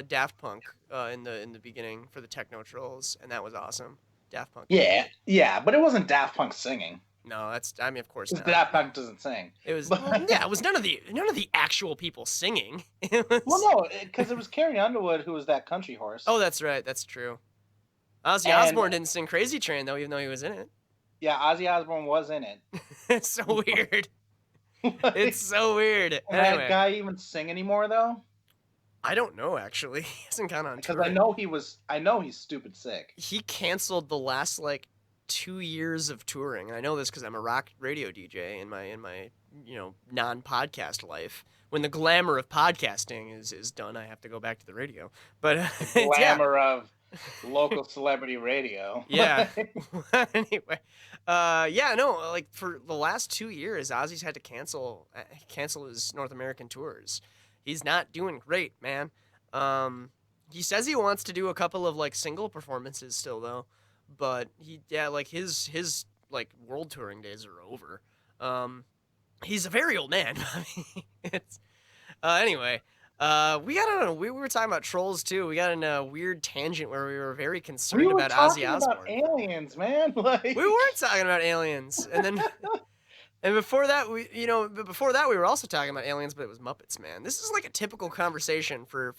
Daft Punk in the beginning for the techno trolls, and that was awesome. Daft Punk. Yeah, but it wasn't Daft Punk singing. No, of course not. Daft Punk doesn't sing. It was it was none of the actual people singing. Well, no, because it was Carrie Underwood who was that country horse. Oh, that's right. That's true. Ozzy Osbourne didn't sing Crazy Train though, even though he was in it. Yeah, Ozzy Osbourne was in it. It's so weird. It's so weird. Can that guy even sing anymore though? I don't know actually. He hasn't gone on because tour. I know he's stupid sick. He canceled the last 2 years of touring, and I know this because I'm a rock radio DJ in my non-podcast life. When the glamour of podcasting is done, I have to go back to the radio. But the glamour of local celebrity radio. Yeah. Anyway, for the last 2 years, Ozzy's had to cancel his North American tours. He's not doing great, man. He says he wants to do a couple of single performances still though, but his world touring days are over. He's a very old man. It's anyway. We were talking about trolls too. We got in a weird tangent where we were very concerned about Ozzy Osbourne. We were talking about aliens, man. We weren't talking about aliens, and then and before that we were also talking about aliens, but it was Muppets, man. This is like a typical conversation for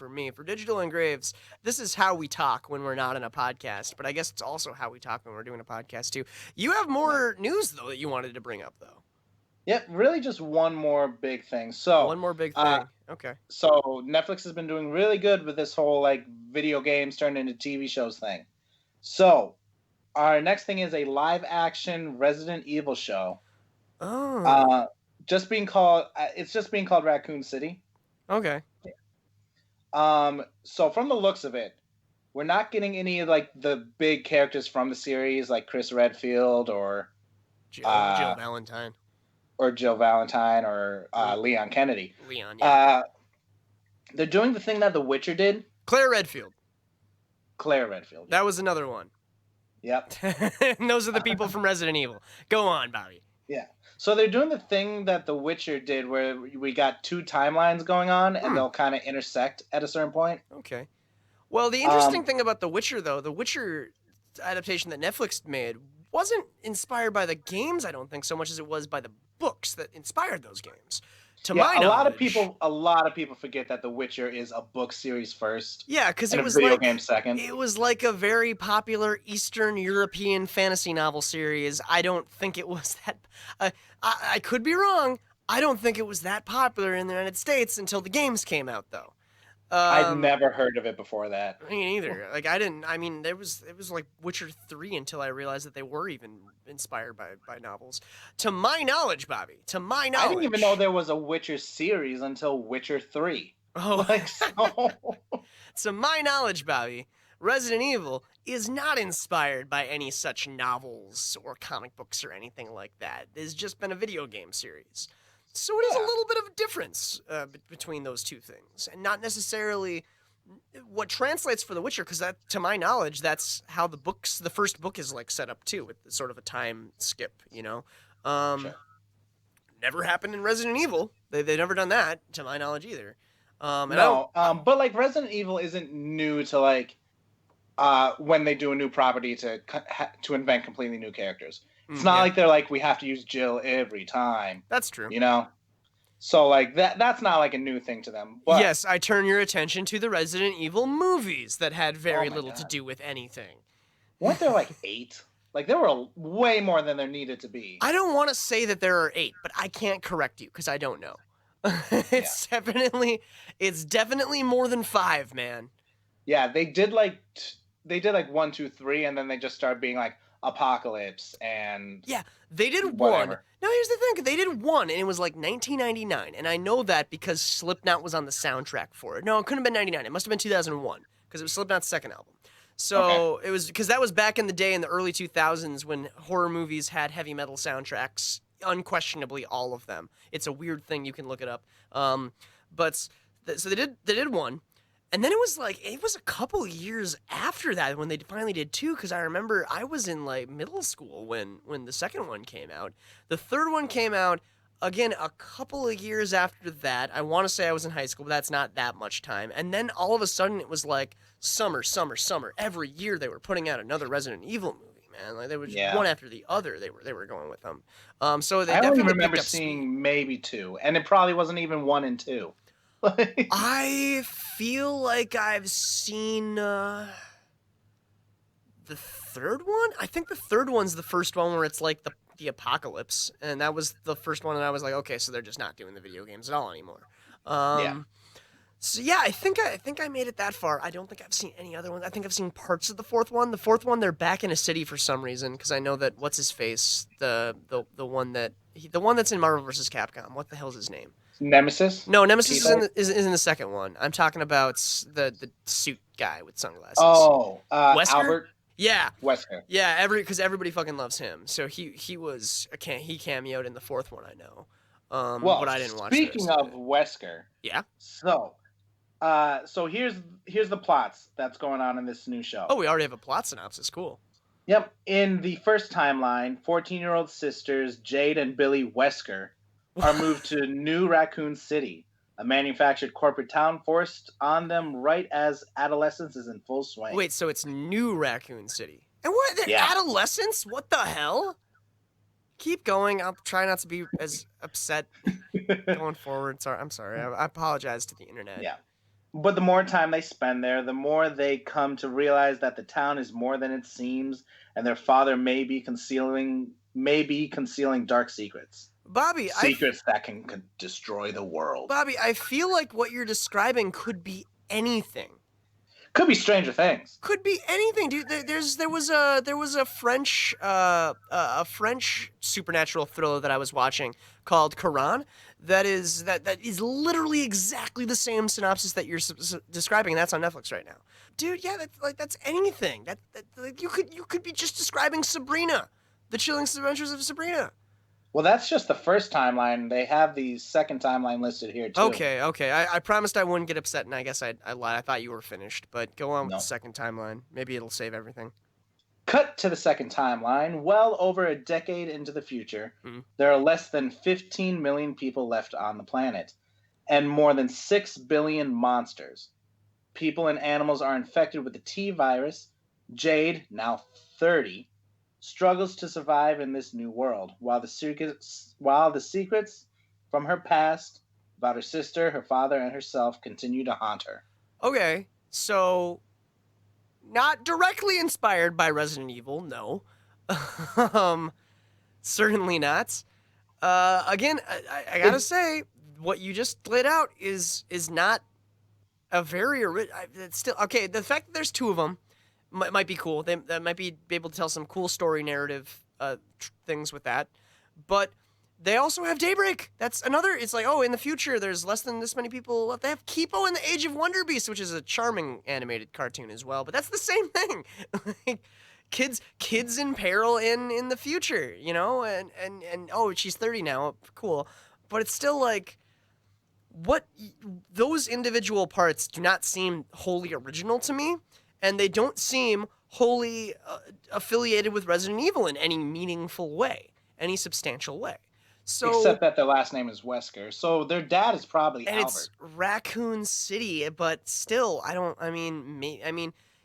me, for Digital Engraves. This is how we talk when we're not in a podcast, but I guess it's also how we talk when we're doing a podcast too. You have more news though that you wanted to bring up though. Yep, really just one more big thing. So one more big thing. Okay. So Netflix has been doing really good with this whole video games turned into TV shows thing. So our next thing is a live action Resident Evil show. Oh. It's just being called Raccoon City. Okay. So from the looks of it, we're not getting any of the big characters from the series like Chris Redfield or Jill Valentine. Or Jill Valentine or Leon Kennedy. Leon, yeah. They're doing the thing that The Witcher did. Claire Redfield. That was another one. Yep. And those are the people from Resident Evil. Go on, Bobby. Yeah. So they're doing the thing that The Witcher did where we got two timelines going on and they'll kind of intersect at a certain point. Okay. Well, the interesting thing about The Witcher, though, the Witcher adaptation that Netflix made wasn't inspired by the games, I don't think, so much as it was by the books that inspired those games. To my knowledge, a lot of people forget that The Witcher is a book series first. Yeah, because it was a video game second. It was like a very popular Eastern European fantasy novel series. I don't think it was that. I could be wrong. I don't think it was that popular in the United States until the games came out, though. I'd never heard of it before that. Me neither. It was like Witcher 3 until I realized that they were even inspired by novels. To my knowledge, Bobby. I didn't even know there was a Witcher series until Witcher 3. Oh. So. To my knowledge, Bobby, Resident Evil is not inspired by any such novels or comic books or anything like that. It's just been a video game series. So it is a little bit of a difference between those two things, and not necessarily what translates for The Witcher, because that, to my knowledge, that's how the first book is set up too, with sort of a time skip, Sure. Never happened in Resident Evil. They've never done that, to my knowledge, either. But Resident Evil isn't new to when they do a new property to invent completely new characters. It's not like they're we have to use Jill every time. That's true. So that's not a new thing to them. But, yes, I turn your attention to the Resident Evil movies that had very little to do with anything. Weren't there 8? There were way more than there needed to be. I don't want to say that there are 8, but I can't correct you because I don't know. It's definitely more than 5, man. Yeah, they did 1, 2, 3, and then they just started being Apocalypse and they did whatever. 1. Now here's the thing, they did 1 and it was 1999, and I know that because Slipknot was on the soundtrack for it. No, it couldn't have been 99. It must have been 2001 because it was Slipknot's second album. So It was because that was back in the day in the early 2000s when horror movies had heavy metal soundtracks, unquestionably all of them. It's a weird thing, you can look it up. So they did 1. And then it was a couple years after that when they finally did 2, because I remember I was in like middle school when the second one came out. The third one came out again a couple of years after that. I want to say I was in high school, but that's not that much time. And then all of a sudden it was like summer. Every year they were putting out another Resident Evil movie. Man, like they were just one after the other. They were going with them. So they I definitely only remember picked up seeing speed. maybe 2, and it probably wasn't even 1 and 2. I feel like I've seen the third one. I think the third one's the first one where it's like the apocalypse, and that was the first one, and I was like, okay, so they're just not doing the video games at all anymore. Yeah. So yeah, I think I made it that far. I don't think I've seen any other ones. I think I've seen parts of the fourth one. The fourth one, they're back in a city for some reason, because I know that what's his face, the one that's in Marvel vs. Capcom. What the hell's his name? Nemesis? No, Nemesis is in the second one. I'm talking about the suit guy with sunglasses. Oh, Wesker? Albert. Yeah, Wesker. yeah. Because everybody fucking loves him. So he cameoed in the fourth one. I know. Well, but I didn't watch. Speaking of Wesker, yeah. So here's the plots that's going on in this new show. Oh, we already have a plot synopsis. Cool. Yep. In the first timeline, 14-year-old sisters Jade and Billy Wesker are moved to New Raccoon City, a manufactured corporate town forced on them right as adolescence is in full swing. Wait, so it's New Raccoon City. And what? They're adolescents? What the hell? Keep going. I'll try not to be as upset going forward. I'm sorry. I apologize to the internet. Yeah. But the more time they spend there, the more they come to realize that the town is more than it seems, and their father may be concealing dark secrets. Bobby, secrets that can destroy the world. Bobby, I feel like what you're describing could be anything. Could be Stranger Things. Could be anything, dude. There was a French supernatural thriller that I was watching called Quran that is literally exactly the same synopsis that you're describing, and that's on Netflix right now. Dude, yeah, that's anything. That you could be just describing Sabrina, the Chilling Adventures of Sabrina. Well, that's just the first timeline. They have the second timeline listed here, too. Okay. I promised I wouldn't get upset, and I guess I lied. I thought you were finished, but go on with the second timeline. Maybe it'll save everything. Cut to the second timeline. Well over a decade into the future, there are less than 15 million people left on the planet, and more than 6 billion monsters. People and animals are infected with the T virus. Jade, now 30, struggles to survive in this new world, while the secrets from her past about her sister, her father, and herself continue to haunt her. Okay, so not directly inspired by Resident Evil, no. Certainly not. Again, I gotta say, what you just laid out is not a very it's still okay. The fact that there's 2 of them might be cool. They might be able to tell some cool story narrative things with that. But they also have Daybreak. That's another. It's like, oh, in the future, there's less than this many people left. They have Kipo and the Age of Wonder Beast, which is a charming animated cartoon as well. But that's the same thing. kids in peril in the future, you know? And oh, she's 30 now. Cool. But it's still like, those individual parts do not seem wholly original to me. And they don't seem wholly affiliated with Resident Evil in any meaningful way, any substantial way. So, except that their last name is Wesker, so their dad is probably and Albert. It's Raccoon City, but still,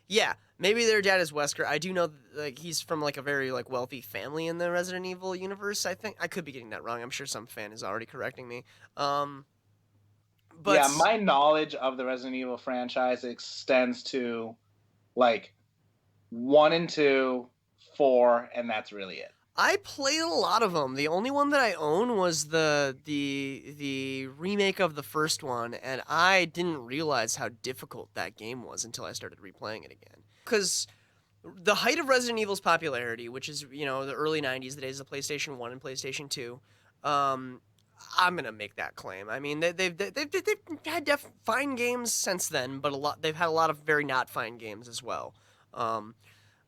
yeah, maybe their dad is Wesker. I do know like he's from like a very like wealthy family in the Resident Evil universe. I think I could be getting that wrong. I'm sure some fan is already correcting me. But yeah, my knowledge of the Resident Evil franchise extends to like 1 and 2, 4, and that's really it. I played a lot of them. The only one that I own was the remake of the first one, and I didn't realize how difficult that game was until I started replaying it again. Because the height of Resident Evil's popularity, which is, you know, the early 90s, the days of PlayStation 1 and PlayStation 2, I'm going to make that claim. I mean, they've had fine games since then, but they've had a lot of very not fine games as well.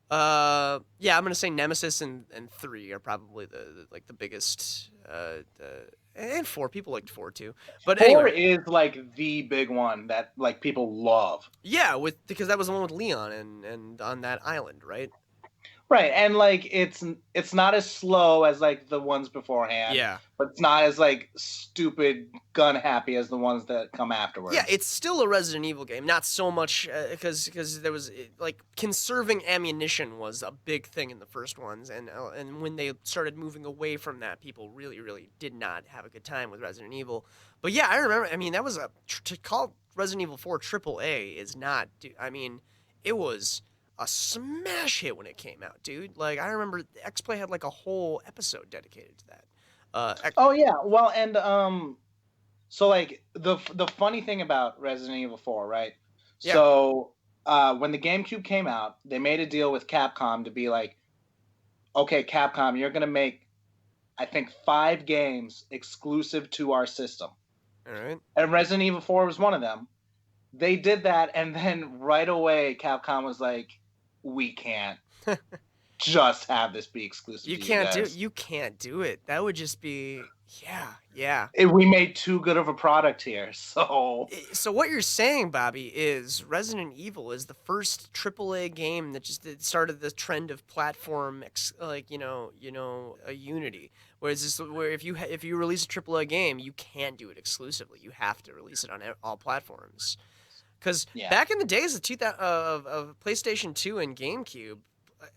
Yeah, I'm gonna say Nemesis and 3 are probably the biggest And 4, people liked 4 too. But 4 anyway, is like the big one that like people love. yeah, because that was the one with Leon and on that island, right? Right, and like it's not as slow as like the ones beforehand, Yeah. but it's not as like stupid gun happy as the ones that come afterwards. Yeah, it's still a Resident Evil game. Not so much because there was like conserving ammunition was a big thing in the first ones, and when they started moving away from that, people really did not have a good time with Resident Evil. But yeah, I remember. I mean, that was to call Resident Evil 4 AAA is not. I mean, it was a smash hit when it came out, dude. Like I remember X-Play had like a whole episode dedicated to that. Oh yeah, well, and so like the funny thing about Resident Evil 4, right? Yeah. So when the GameCube came out, they made a deal with Capcom to be like, okay, Capcom, you're gonna make, I think, 5 games exclusive to our system. All right. And Resident Evil 4 was one of them. They did that, and then right away, Capcom was like, we can't just have this be exclusive. You can't do it. That would just be yeah. We made too good of a product here, so. So what you're saying, Bobby, is Resident Evil is the first AAA game that started the trend of platform, a Unity. Whereas where if you release a AAA game, you can't do it exclusively. You have to release it on all platforms. Because back in the days of PlayStation 2 and GameCube,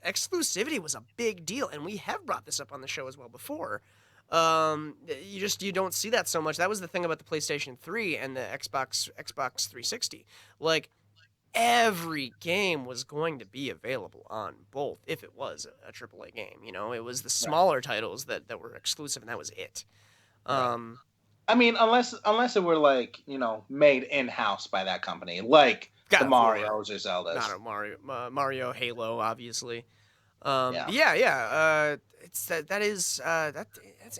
exclusivity was a big deal, and we have brought this up on the show as well before. You don't see that so much. That was the thing about the PlayStation 3 and the Xbox 360. Like every game was going to be available on both if it was a AAA game. You know, it was the smaller titles that were exclusive, and that was it. I mean, unless it were like, made in-house by that company, like the Marios or Zeldas. Not a Mario, Halo, obviously. It's that's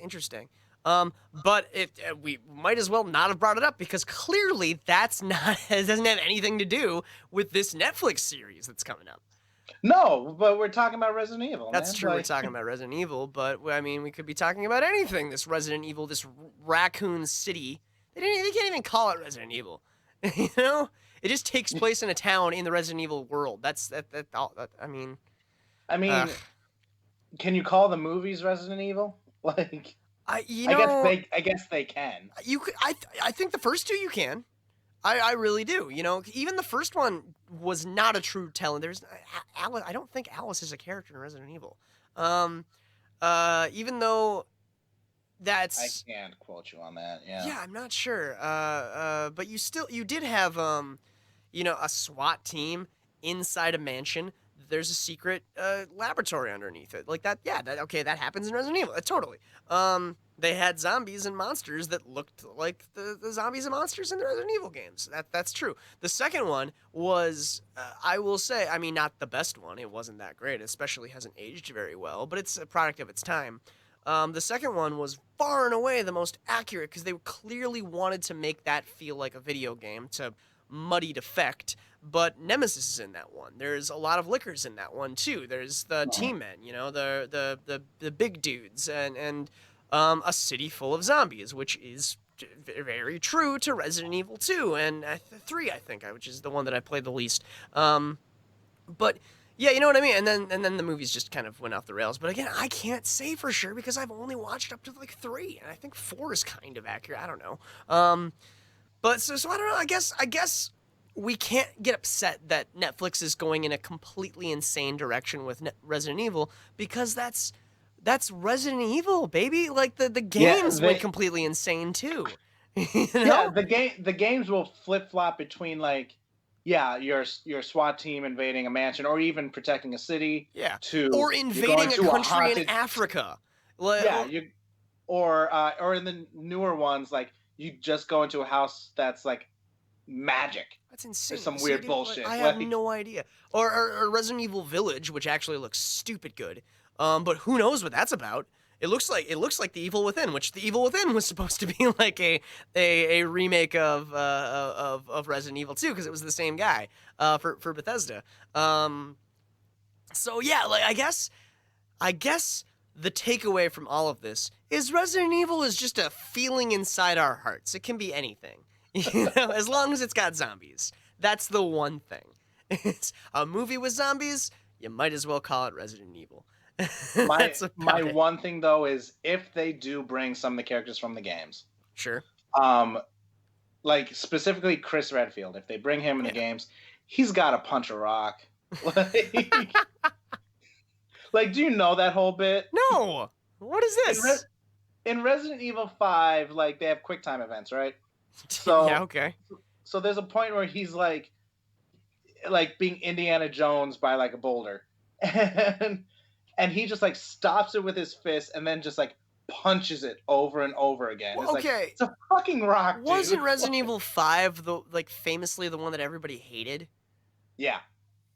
interesting. But we might as well not have brought it up because clearly it doesn't have anything to do with this Netflix series that's coming up. No, but we're talking about Resident Evil. That's true. We're talking about Resident Evil, but I mean, we could be talking about anything. This Resident Evil, this Raccoon City. They can't even call it Resident Evil. You know, it just takes place in a town in the Resident Evil world. That's all. I mean, can you call the movies Resident Evil? Like, I guess they can. You could. I think the first 2 you can. I really do. You know, even the first one was not a true telling. There's Alice. I don't think Alice is a character in Resident Evil. Even though that's. I can't quote you on that. Yeah. Yeah, I'm not sure. But you did have a SWAT team inside a mansion. There's a secret laboratory underneath it, like that. Yeah, that happens in Resident Evil. Totally. They had zombies and monsters that looked like the zombies and monsters in the Resident Evil games. That's true. The second one was, I will say, I mean, not the best one. It wasn't that great. It especially hasn't aged very well, but it's a product of its time. The second one was far and away the most accurate because they clearly wanted to make that feel like a video game to muddied effect. But Nemesis is in that one. There's a lot of lickers in that one too. There's the team men, the big dudes, and a city full of zombies, which is very true to Resident Evil 2 and 3, I think, which is the one that I played the least. But yeah, you know what I mean. And then the movies just kind of went off the rails. But again, I can't say for sure because I've only watched up to like 3, and I think 4 is kind of accurate. I don't know. But so I don't know. I guess we can't get upset that Netflix is going in a completely insane direction with Resident Evil because that's Resident Evil, baby. Like the games went completely insane too. You know? Yeah, the games will flip flop between like, your SWAT team invading a mansion or even protecting a city. Yeah. Or invading a country in Africa. Or in the newer ones, like you just go into a house that's like magic. That's insane. There's some weird bullshit. I have no idea. Or Resident Evil Village, which actually looks stupid good. But who knows what that's about? It looks like The Evil Within, which The Evil Within was supposed to be like a remake of Resident Evil 2 because it was the same guy for Bethesda. So yeah, like I guess the takeaway from all of this is Resident Evil is just a feeling inside our hearts. It can be anything, as long as it's got zombies. That's the one thing. It's a movie with zombies. You might as well call it Resident Evil. My one thing though is if they do bring some of the characters from the games, sure. Like specifically Chris Redfield, if they bring him in the games, he's got to punch a rock. Like, do you know that whole bit? No. What is this? In Resident Evil 5, like they have QuickTime events, right? So yeah, okay. So there's a point where he's like being Indiana Jones by like a boulder, and he just like stops it with his fist and then just like punches it over and over again. Well, it's okay, like, it's a fucking rock. Dude. Wasn't Resident Evil 5 famously the one that everybody hated? Yeah.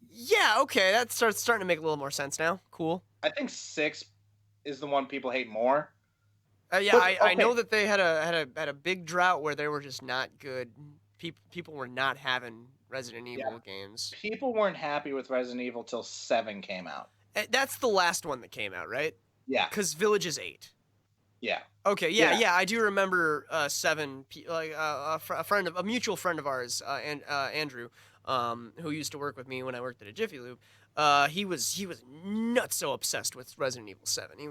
Yeah. Okay, that starting to make a little more sense now. Cool. I think 6 is the one people hate more. Yeah, but, I know that they had a big drought where they were just not good. People were not having Resident Evil games. People weren't happy with Resident Evil till 7 came out. That's the last one that came out, right? Yeah. Because Village is 8. Yeah. Okay. Yeah. I do remember 7. Like a mutual friend of ours, Andrew, who used to work with me when I worked at a Jiffy Lube. He was nuts so obsessed with Resident Evil 7. He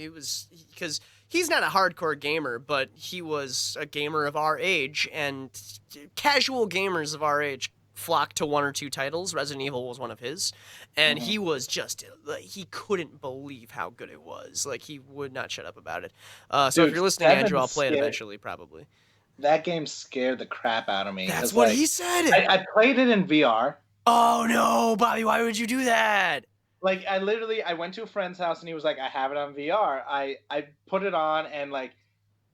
was because he's not a hardcore gamer, but he was a gamer of our age, and casual gamers of our age flocked to 1 or 2 titles. Resident Evil was one of his, and he was just he couldn't believe how good it was. Like, he would not shut up about it. So if you're listening, Andrew, I'll play it eventually, probably. That game scared the crap out of me. That's what he said. I played it in VR. Oh no, Bobby! Why would you do that? Like, I went to a friend's house and he was like, I have it on VR. I put it on and like,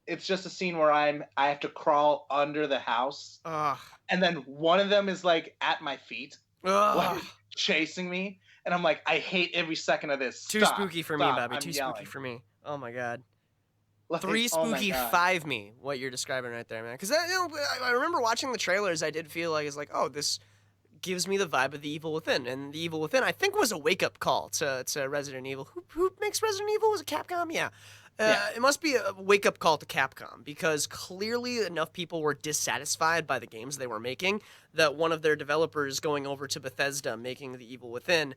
it's just a scene where I have to crawl under the house. Ugh. And then one of them is like at my feet, like, chasing me. And I'm like, I hate every second of this. Too spooky for me, Bobby. Too spooky for me. Oh my God. Like, 3 spooky, 5 me. What you're describing right there, man. Because I remember watching the trailers. I did feel like it's like, oh, this gives me the vibe of The Evil Within, and The Evil Within I think was a wake up call to Resident Evil. Who makes Resident Evil? Was it Capcom? Yeah. It must be a wake up call to Capcom, because clearly enough people were dissatisfied by the games they were making that one of their developers going over to Bethesda making The Evil Within,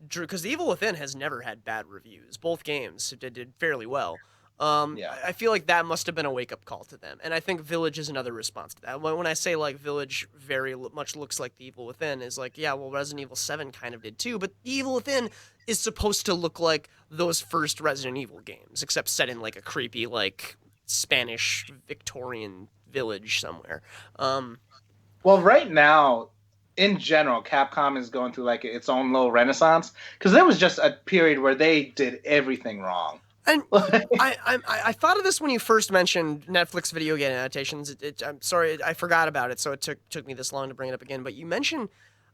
because The Evil Within has never had bad reviews. Both games did fairly well. I feel like that must have been a wake-up call to them. And I think Village is another response to that. When I say, like, Village very much looks like The Evil Within, is like, yeah, well, Resident Evil 7 kind of did too, but The Evil Within is supposed to look like those first Resident Evil games, except set in, like, a creepy, like, Spanish Victorian village somewhere. Well, right now, in general, Capcom is going through, like, its own little renaissance, because there was just a period where they did everything wrong. And I thought of this when you first mentioned Netflix video game adaptations. I'm sorry, I forgot about it, so it took me this long to bring it up again. But you mentioned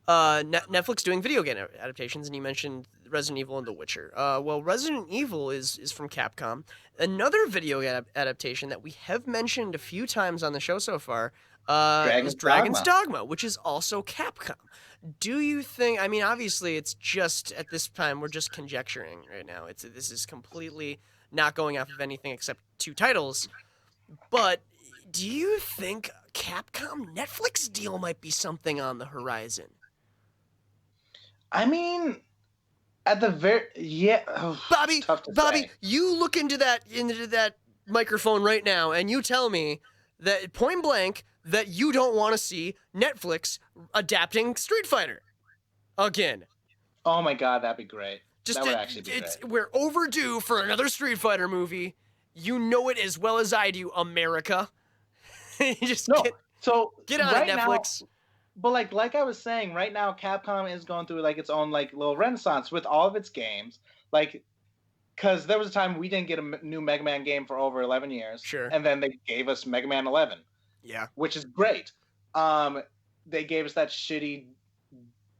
Netflix doing video game adaptations, and you mentioned Resident Evil and The Witcher. Well, Resident Evil is from Capcom. Another video adaptation that we have mentioned a few times on the show so far is Dragon's Dogma, which is also Capcom. Do you think, I mean, obviously it's just, at this time, we're just conjecturing right now. This is completely not going off of anything except 2 titles. But do you think Capcom Netflix deal might be something on the horizon? I mean, at the Bobby, say. You look into that microphone right now and you tell me that point blank that you don't want to see Netflix adapting Street Fighter again. Oh my God, that'd be great. That would actually be great. We're overdue for another Street Fighter movie. You know it as well as I do, America. Get on it, Netflix. Now, but like I was saying, right now Capcom is going through like its own like little renaissance with all of its games. Like, because there was a time we didn't get a new Mega Man game for over 11 years. Sure. And then they gave us Mega Man 11. Yeah. Which is great. They gave us that shitty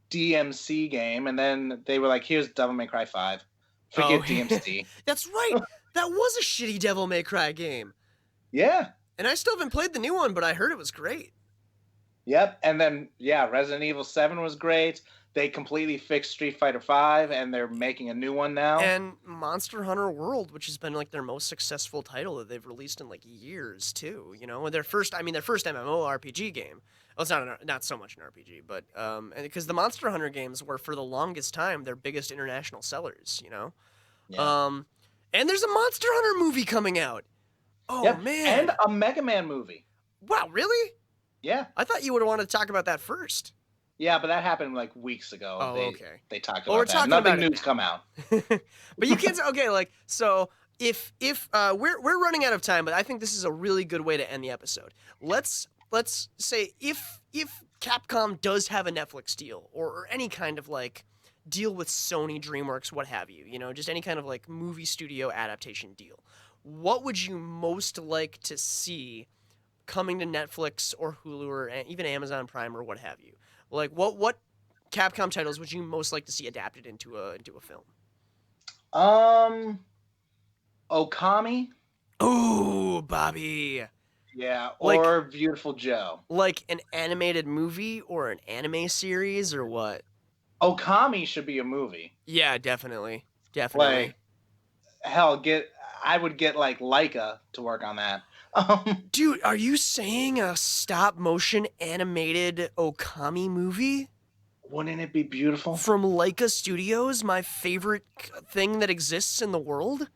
DMC game, and then they were like, here's Devil May Cry 5. Forget DMC. That's right. That was a shitty Devil May Cry game. Yeah. And I still haven't played the new one, but I heard it was great. Yep. And then, Resident Evil 7 was great. they completely fixed Street Fighter V, and they're making a new one now. And Monster Hunter World, which has been like their most successful title that they've released in like years too. You know, their first MMORPG game. Well, it's not so much an RPG, but and because the Monster Hunter games were for the longest time their biggest international sellers. You know, Yeah. And there's a Monster Hunter movie coming out. Oh Yep. man! And a Mega Man movie. Wow, really? Yeah. I thought you would have wanted to talk about that first. Yeah, but that happened like weeks ago. Oh, okay. They talked Well, we're about that. talking Nothing about it new's now. come out. But you can't say, okay, like, so if we're running out of time, but I think this is a really good way to end the episode. Let's say if Capcom does have a Netflix deal or any kind of like deal with Sony, DreamWorks, what have you, you know, just any kind of like movie studio adaptation deal, what would you most like to see coming to Netflix or Hulu or even Amazon Prime or what have you? Like, what Capcom titles would you most like to see adapted into a film? Okami. Ooh, Bobby. Yeah, Like- or Beautiful Joe. Like an animated movie or an anime series or what? Okami should be a movie. Yeah, definitely. Like, hell, I would get like Leica to work on that. Dude, are you saying a stop motion animated Okami movie? Wouldn't it be beautiful? From Leica Studios, my favorite thing that exists in the world?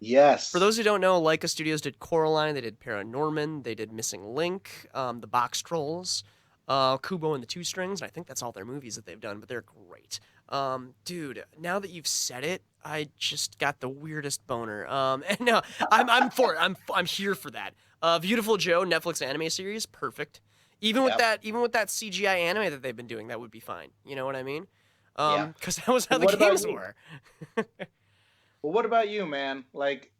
Yes. For those who don't know, Leica Studios did Coraline, they did Paranorman, they did Missing Link, the Box Trolls, Kubo and the Two Strings, and I think that's all their movies that they've done, but they're great. Dude, now that you've said it, I just got the weirdest boner. And no, I'm for it. I'm here for that. Beautiful Joe Netflix anime series, perfect. Even with that CGI anime that they've been doing, that would be fine. You know what I mean? Because that was how the games were. Well, what about you, man? Like,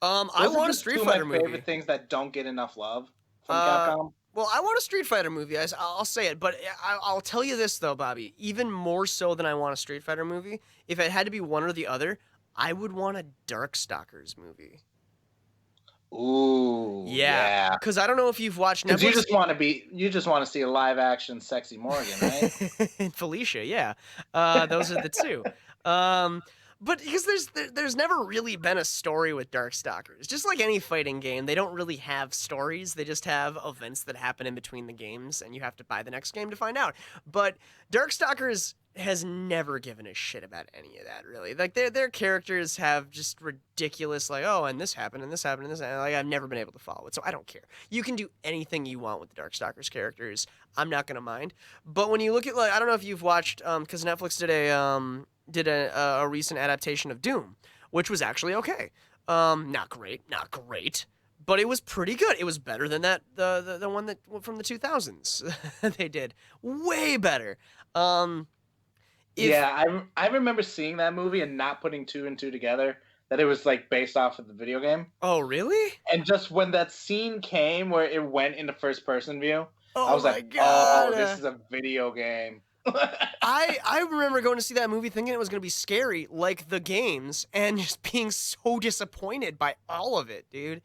I want a Street Fighter movie. My favorite things that don't get enough love from Capcom. Well, I want a Street Fighter movie. I'll say it, but I'll tell you this though, Bobby. Even more so than I want a Street Fighter movie, if it had to be one or the other, I would want a Darkstalkers movie. Ooh, yeah. Because I don't know if you've watched Netflix. You just want to see a live action sexy Morgan, right? And Felicia, yeah. Those are the two. But because there's never really been a story with Darkstalkers. Just like any fighting game, they don't really have stories. They just have events that happen in between the games, and you have to buy the next game to find out. But Darkstalkers has never given a shit about any of that, really. Like, their characters have just ridiculous, like, oh, and this happened, and this happened, and this happened. Like, I've never been able to follow it, so I don't care. You can do anything you want with the Darkstalkers characters. I'm not going to mind. But when you look at, like, I don't know if you've watched, because Netflix did a recent adaptation of Doom, which was actually okay. Not great, but it was pretty good. It was better than the one that from the 2000s they did. Way better. I remember seeing that movie and not putting two and two together, that it was like based off of the video game. Oh, really? And just when that scene came where it went into first person view, I was like, God. oh, this is a video game. I remember going to see that movie thinking it was going to be scary, like the games, and just being so disappointed by all of it, dude.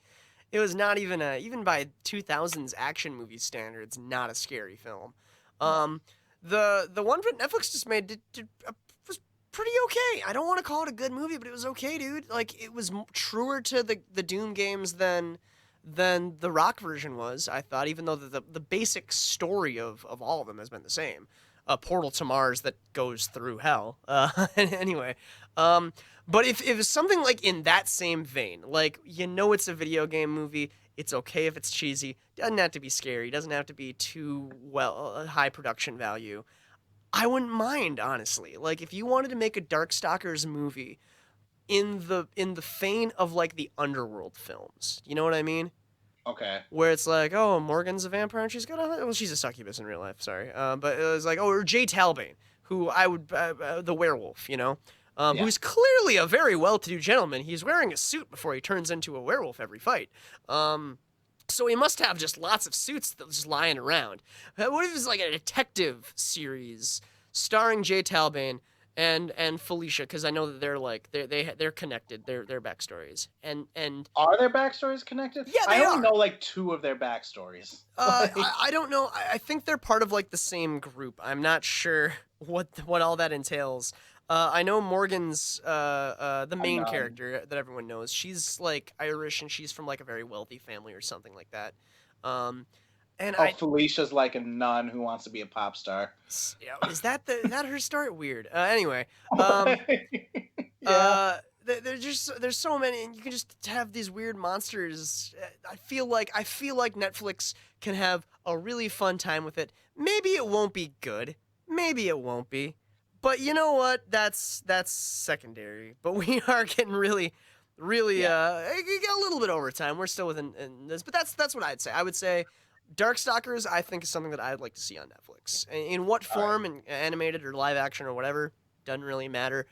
It was not even even by 2000s action movie standards, not a scary film. The one that Netflix just made was pretty okay. I don't want to call it a good movie, but it was okay, dude. Like, it was truer to the Doom games than the Rock version was, I thought, even though the basic story of all of them has been the same. A portal to Mars that goes through hell. Anyway, but if it was something like in that same vein, like, you know, it's a video game movie, it's okay if it's cheesy, doesn't have to be scary, doesn't have to be too high production value, I wouldn't mind, honestly. Like, if you wanted to make a Darkstalkers movie in the vein of like the Underworld films, you know what I mean? Okay. Where it's like, oh, Morgan's a vampire and she's got she's a succubus in real life, sorry. But it was like, oh, or Jay Talbane, who I would, the werewolf, you know? Who's clearly a very well-to-do gentleman. He's wearing a suit before he turns into a werewolf every fight. So he must have just lots of suits just lying around. What if it's like a detective series starring Jay Talbane and Felicia, because I know that they're connected. Their backstories and are their backstories connected? Yeah, I only know like 2 of their backstories. I don't know. I think they're part of like the same group. I'm not sure what all that entails. I know Morgan's the main character that everyone knows. She's like Irish and she's from like a very wealthy family or something like that. And Felicia's like a nun who wants to be a pop star. Is that her story? Weird. Anyway, yeah. There's so many, and you can just have these weird monsters. I feel like Netflix can have a really fun time with it.Maybe it won't be good. Maybe it won't be. But you know what? That's secondary. But we are getting really you get a little bit over time. We're still within this, but that's what I'd say. I would say Darkstalkers, I think, is something that I'd like to see on Netflix. In what form, in animated or live action or whatever, doesn't really matter.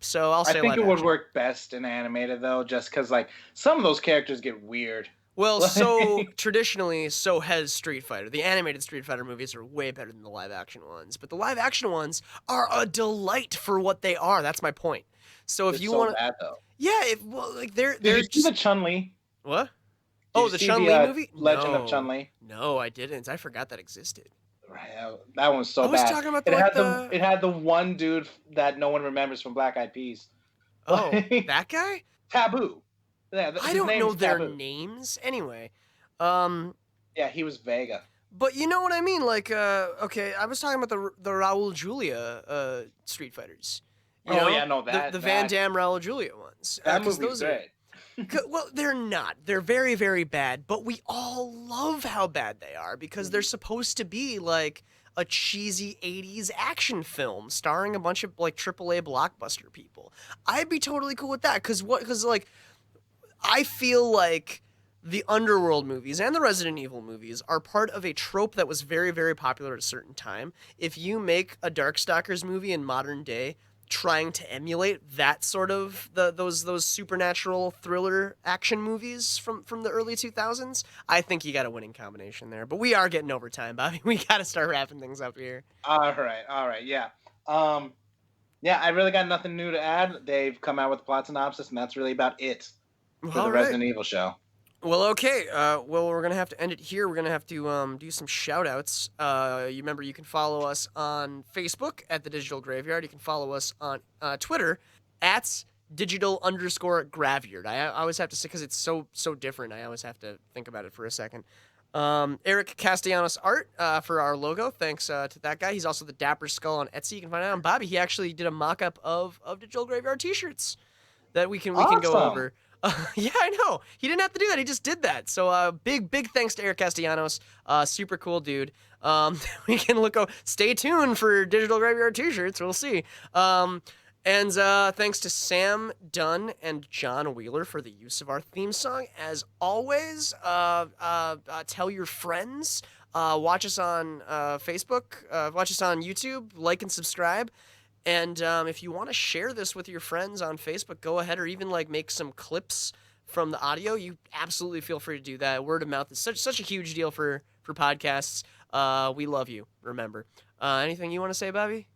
So I'll say I think live it would action. work best in animated, though, just because like some of those characters get weird. Well, so traditionally, so has Street Fighter. The animated Street Fighter movies are way better than the live action ones, but the live action ones are a delight for what they are. That's my point. So if you want to, yeah, they're. Did you see the Chun-Li? What? The Chun-Li movie? Legend of Chun-Li. No, I didn't. I forgot that existed. Right, that one was so bad. I was talking about it had the one dude that no one remembers from Black Eyed Peas. Oh, that guy? Taboo. Yeah, I don't know their names. Anyway, yeah, he was Vega. But you know what I mean? Like, okay, I was talking about the Raul Julia Street Fighters. The Van Damme Raul Julia ones. That movie's great. Well, they're not. They're very, very bad, but we all love how bad they are because they're supposed to be like a cheesy 80s action film starring a bunch of like AAA blockbuster people. I'd be totally cool with that because like I feel like the Underworld movies and the Resident Evil movies are part of a trope that was very, very popular at a certain time. If you make a Darkstalkers movie in modern day trying to emulate that sort of those supernatural thriller action movies from the early 2000s, I think you got a winning combination there. But we are getting over time, Bobby. We got to start wrapping things up here. All right, yeah. Yeah, I really got nothing new to add. They've come out with a plot synopsis, and that's really about it for the Resident Evil show. Well, okay. We're going to have to end it here. We're going to have to do some shout-outs. You remember, you can follow us on Facebook at The Digital Graveyard. You can follow us on Twitter at @digital_graveyard. I always have to say, because it's so different, I always have to think about it for a second. Eric Castellanos Art for our logo. Thanks to that guy. He's also the Dapper Skull on Etsy. You can find out on Bobby. He actually did a mock-up of Digital Graveyard t-shirts that we can go over. Yeah, I know. He didn't have to do that. He just did that. So big thanks to Eric Castellanos. Super cool dude. We can stay tuned for Digital Graveyard t-shirts. We'll see. And thanks to Sam Dunn and John Wheeler for the use of our theme song. As always, tell your friends. Watch us on Facebook. Watch us on YouTube. Like and subscribe. And if you want to share this with your friends on Facebook, go ahead, or even like make some clips from the audio. You absolutely feel free to do that. Word of mouth is such a huge deal for podcasts. We love you. Remember. Anything you want to say, Bobby?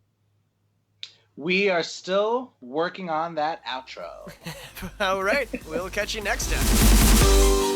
We are still working on that outro. All right. We'll catch you next time.